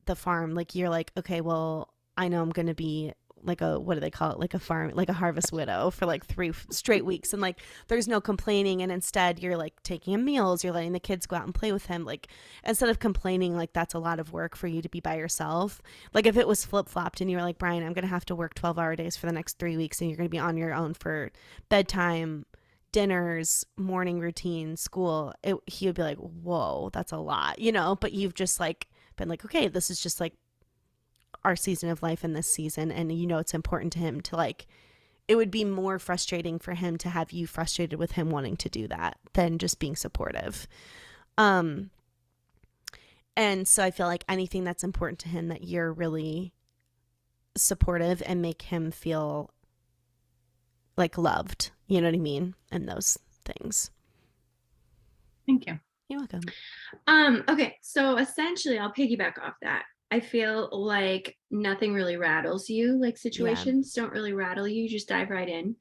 the farm, like you're like, okay, well, I know I'm going to be like a, what do they call it? Like a farm, like a harvest widow for like 3 straight weeks. And like, there's no complaining. And instead you're like taking him meals, you're letting the kids go out and play with him. Like instead of complaining, like that's a lot of work for you to be by yourself. Like if it was flip flopped and you were like, Brian, I'm going to have to work 12-hour days for the next 3 weeks and you're going to be on your own for bedtime, dinners, morning routine, school, he would be like, whoa, that's a lot, you know. But you've just like been like, okay, this is just like our season of life in this season, and you know it's important to him to like, it would be more frustrating for him to have you frustrated with him wanting to do that than just being supportive. And so I feel like anything that's important to him, that you're really supportive and make him feel like loved, you know what I mean? And those things. Thank you. You're welcome. Okay, so essentially I'll piggyback off that. I feel like nothing really rattles you, like situations don't really rattle you, just dive right in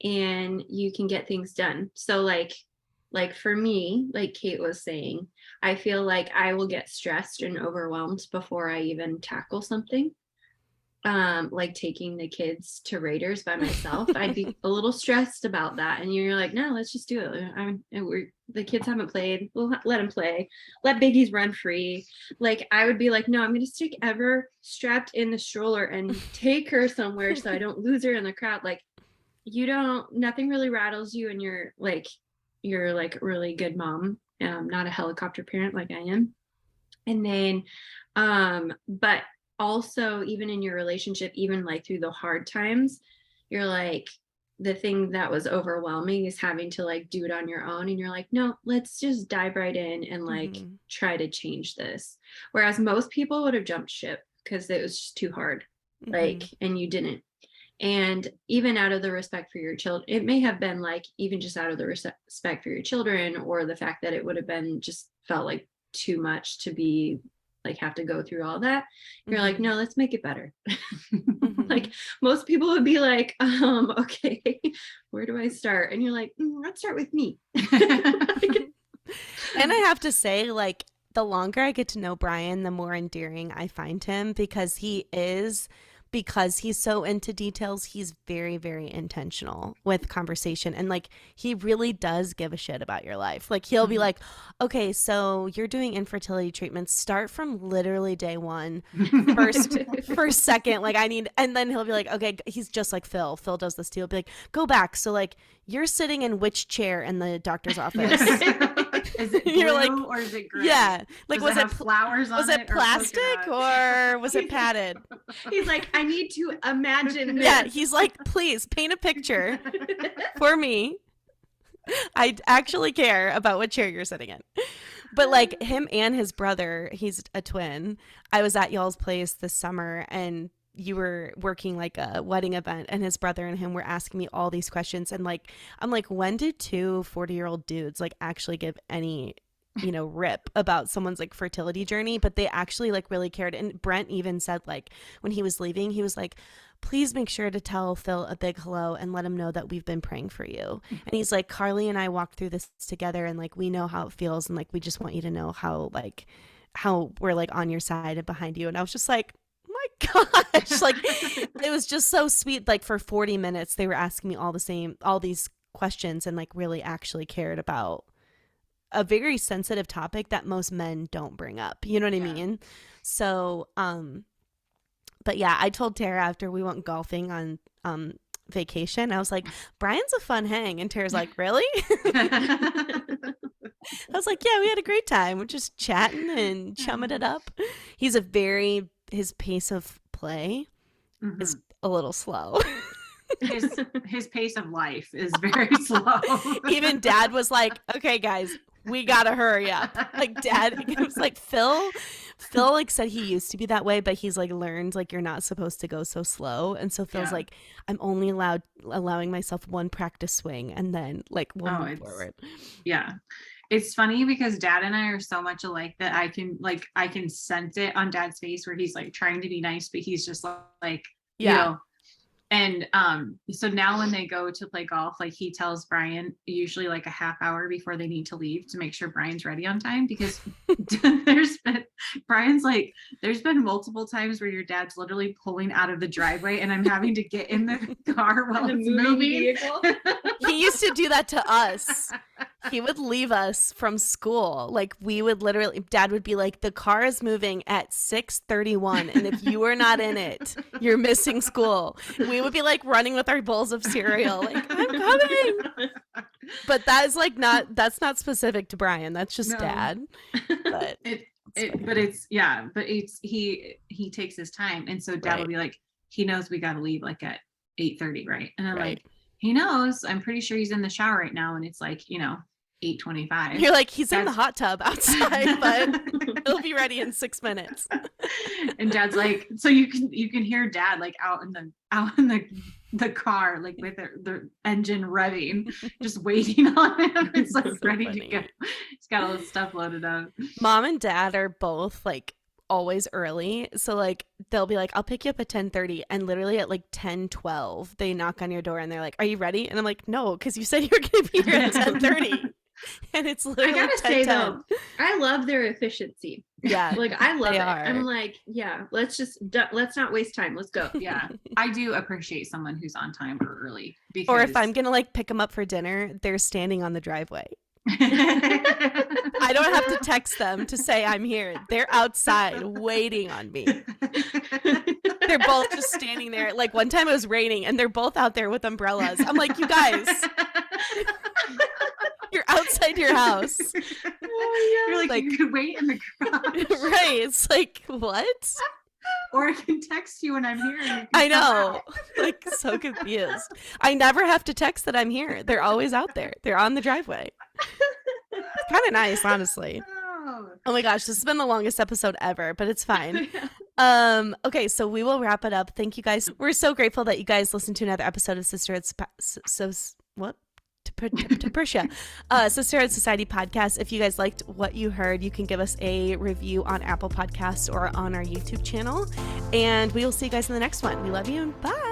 and you can get things done. So like for me, like Kate was saying, I feel like I will get stressed and overwhelmed before I even tackle something. Like taking the kids to Raiders by myself, I'd be a little stressed about that. And you're like, no, let's just do it. The kids haven't played. We'll let them play. Let Biggies run free. Like I would be like, no, I'm going to stick Ever strapped in the stroller and take her somewhere so I don't lose her in the crowd. Like nothing really rattles you, and you're like a really good mom, not a helicopter parent like I am. And then, but also even in your relationship, even like through the hard times, you're like, the thing that was overwhelming is having to like do it on your own, and you're like, no, let's just dive right in and like try to change this. Whereas most people would have jumped ship because it was just too hard, like, and you didn't. And even out of the respect for your children, it may have been like even just out of the respect for your children, or the fact that it would have been just felt like too much to be like have to go through all that. You're like, no, let's make it better. Like most people would be like, okay, where do I start? And you're like, let's start with me. And I have to say, like, the longer I get to know Brian, the more endearing I find him, because he's so into details. He's very, very intentional with conversation. And like, he really does give a shit about your life. Like he'll be like, okay, so you're doing infertility treatments. Start from literally day one, first second. Like and then he'll be like, okay, he's just like Phil. Phil does this too. He'll be like, go back. So like, you're sitting in which chair in the doctor's office? Is it blue like, or is it gray? Yeah. Like, was it flowers on it? Was it plastic or was it padded? He's like, I need to imagine this. Yeah. He's like, please paint a picture for me. I actually care about what chair you're sitting in. But like him and his brother, he's a twin. I was at y'all's place this summer, and you were working like a wedding event, and his brother and him were asking me all these questions. And like, I'm like, when did 2 40-year-old dudes like actually give any, rip about someone's like fertility journey? But they actually like really cared. And Brent even said, like, when he was leaving, he was like, please make sure to tell Phil a big hello and let him know that we've been praying for you. And he's like, Carly and I walked through this together, and like, we know how it feels. And like, we just want you to know how we're like on your side and behind you. And I was just like, gosh, like it was just so sweet. Like for 40 minutes they were asking me all these questions, and like really actually cared about a very sensitive topic that most men don't bring up. You know what I mean? So, but yeah, I told Tara after we went golfing on vacation, I was like, Brian's a fun hang. And Tara's like, really? I was like, yeah, we had a great time. We're just chatting and chumming it up. His pace of play is a little slow. His pace of life is very slow. Even Dad was like, okay, guys, we gotta hurry up. Like Dad, it was like Phil like said he used to be that way, but he's like learned like you're not supposed to go so slow. And so Phil's like, I'm only allowing myself one practice swing and then like we'll move forward. Yeah. It's funny because Dad and I are so much alike that I can sense it on Dad's face where he's like trying to be nice, but he's just like, you know. And so now when they go to play golf, like he tells Brian usually like a half hour before they need to leave to make sure Brian's ready on time, because there's been multiple times where your dad's literally pulling out of the driveway and I'm having to get in the car while it's moving. He used to do that to us. He would leave us from school. Like we would literally, Dad would be like, the car is moving at 6:31. And if you are not in it, you're missing school. We would be like running with our bowls of cereal. Like, I'm coming. But that is like that's not specific to Brian. That's just Dad. But he takes his time. And so Dad will be like, he knows we got to leave like at 8:30. Right. And I'm like, he knows. I'm pretty sure he's in the shower right now. And it's like, 8:25. You're like, he's in the hot tub outside, but he'll be ready in 6 minutes. And Dad's like, so you can hear Dad like out in the car, like with the engine revving, just waiting on him. It's like so ready to go. He's got all this stuff loaded up. Mom and Dad are both like always early, so like they'll be like, I'll pick you up at 10:30, and literally at like 10:12 they knock on your door and they're like, are you ready? And I'm like, no, because you said you were gonna be here at 10:30. And it's literally I gotta 10, say 10. though, I love their efficiency. Yeah, like I love it. are. I'm like, yeah, let's not waste time. Let's go. Yeah, I do appreciate someone who's on time or early. Because... Or if I'm gonna like pick them up for dinner, they're standing on the driveway. I don't have to text them to say I'm here. They're outside waiting on me. They're both just standing there. Like one time it was raining and they're both out there with umbrellas. I'm like, you guys, you're outside your house. Oh, yeah. You're like, you could wait in the garage. Right. It's like, what? Or I can text you when I'm here. I know. Like so confused. I never have to text that I'm here. They're always out there. They're on the driveway. It's kind of nice, honestly. Oh my gosh, this has been the longest episode ever, but it's fine. Okay, so we will wrap it up. Thank you guys. We're so grateful that you guys listened to another episode of Sisterhood Sisterhood Society podcast. If you guys liked what you heard, you can give us a review on Apple Podcasts or on our YouTube channel. And we will see you guys in the next one. We love you and bye.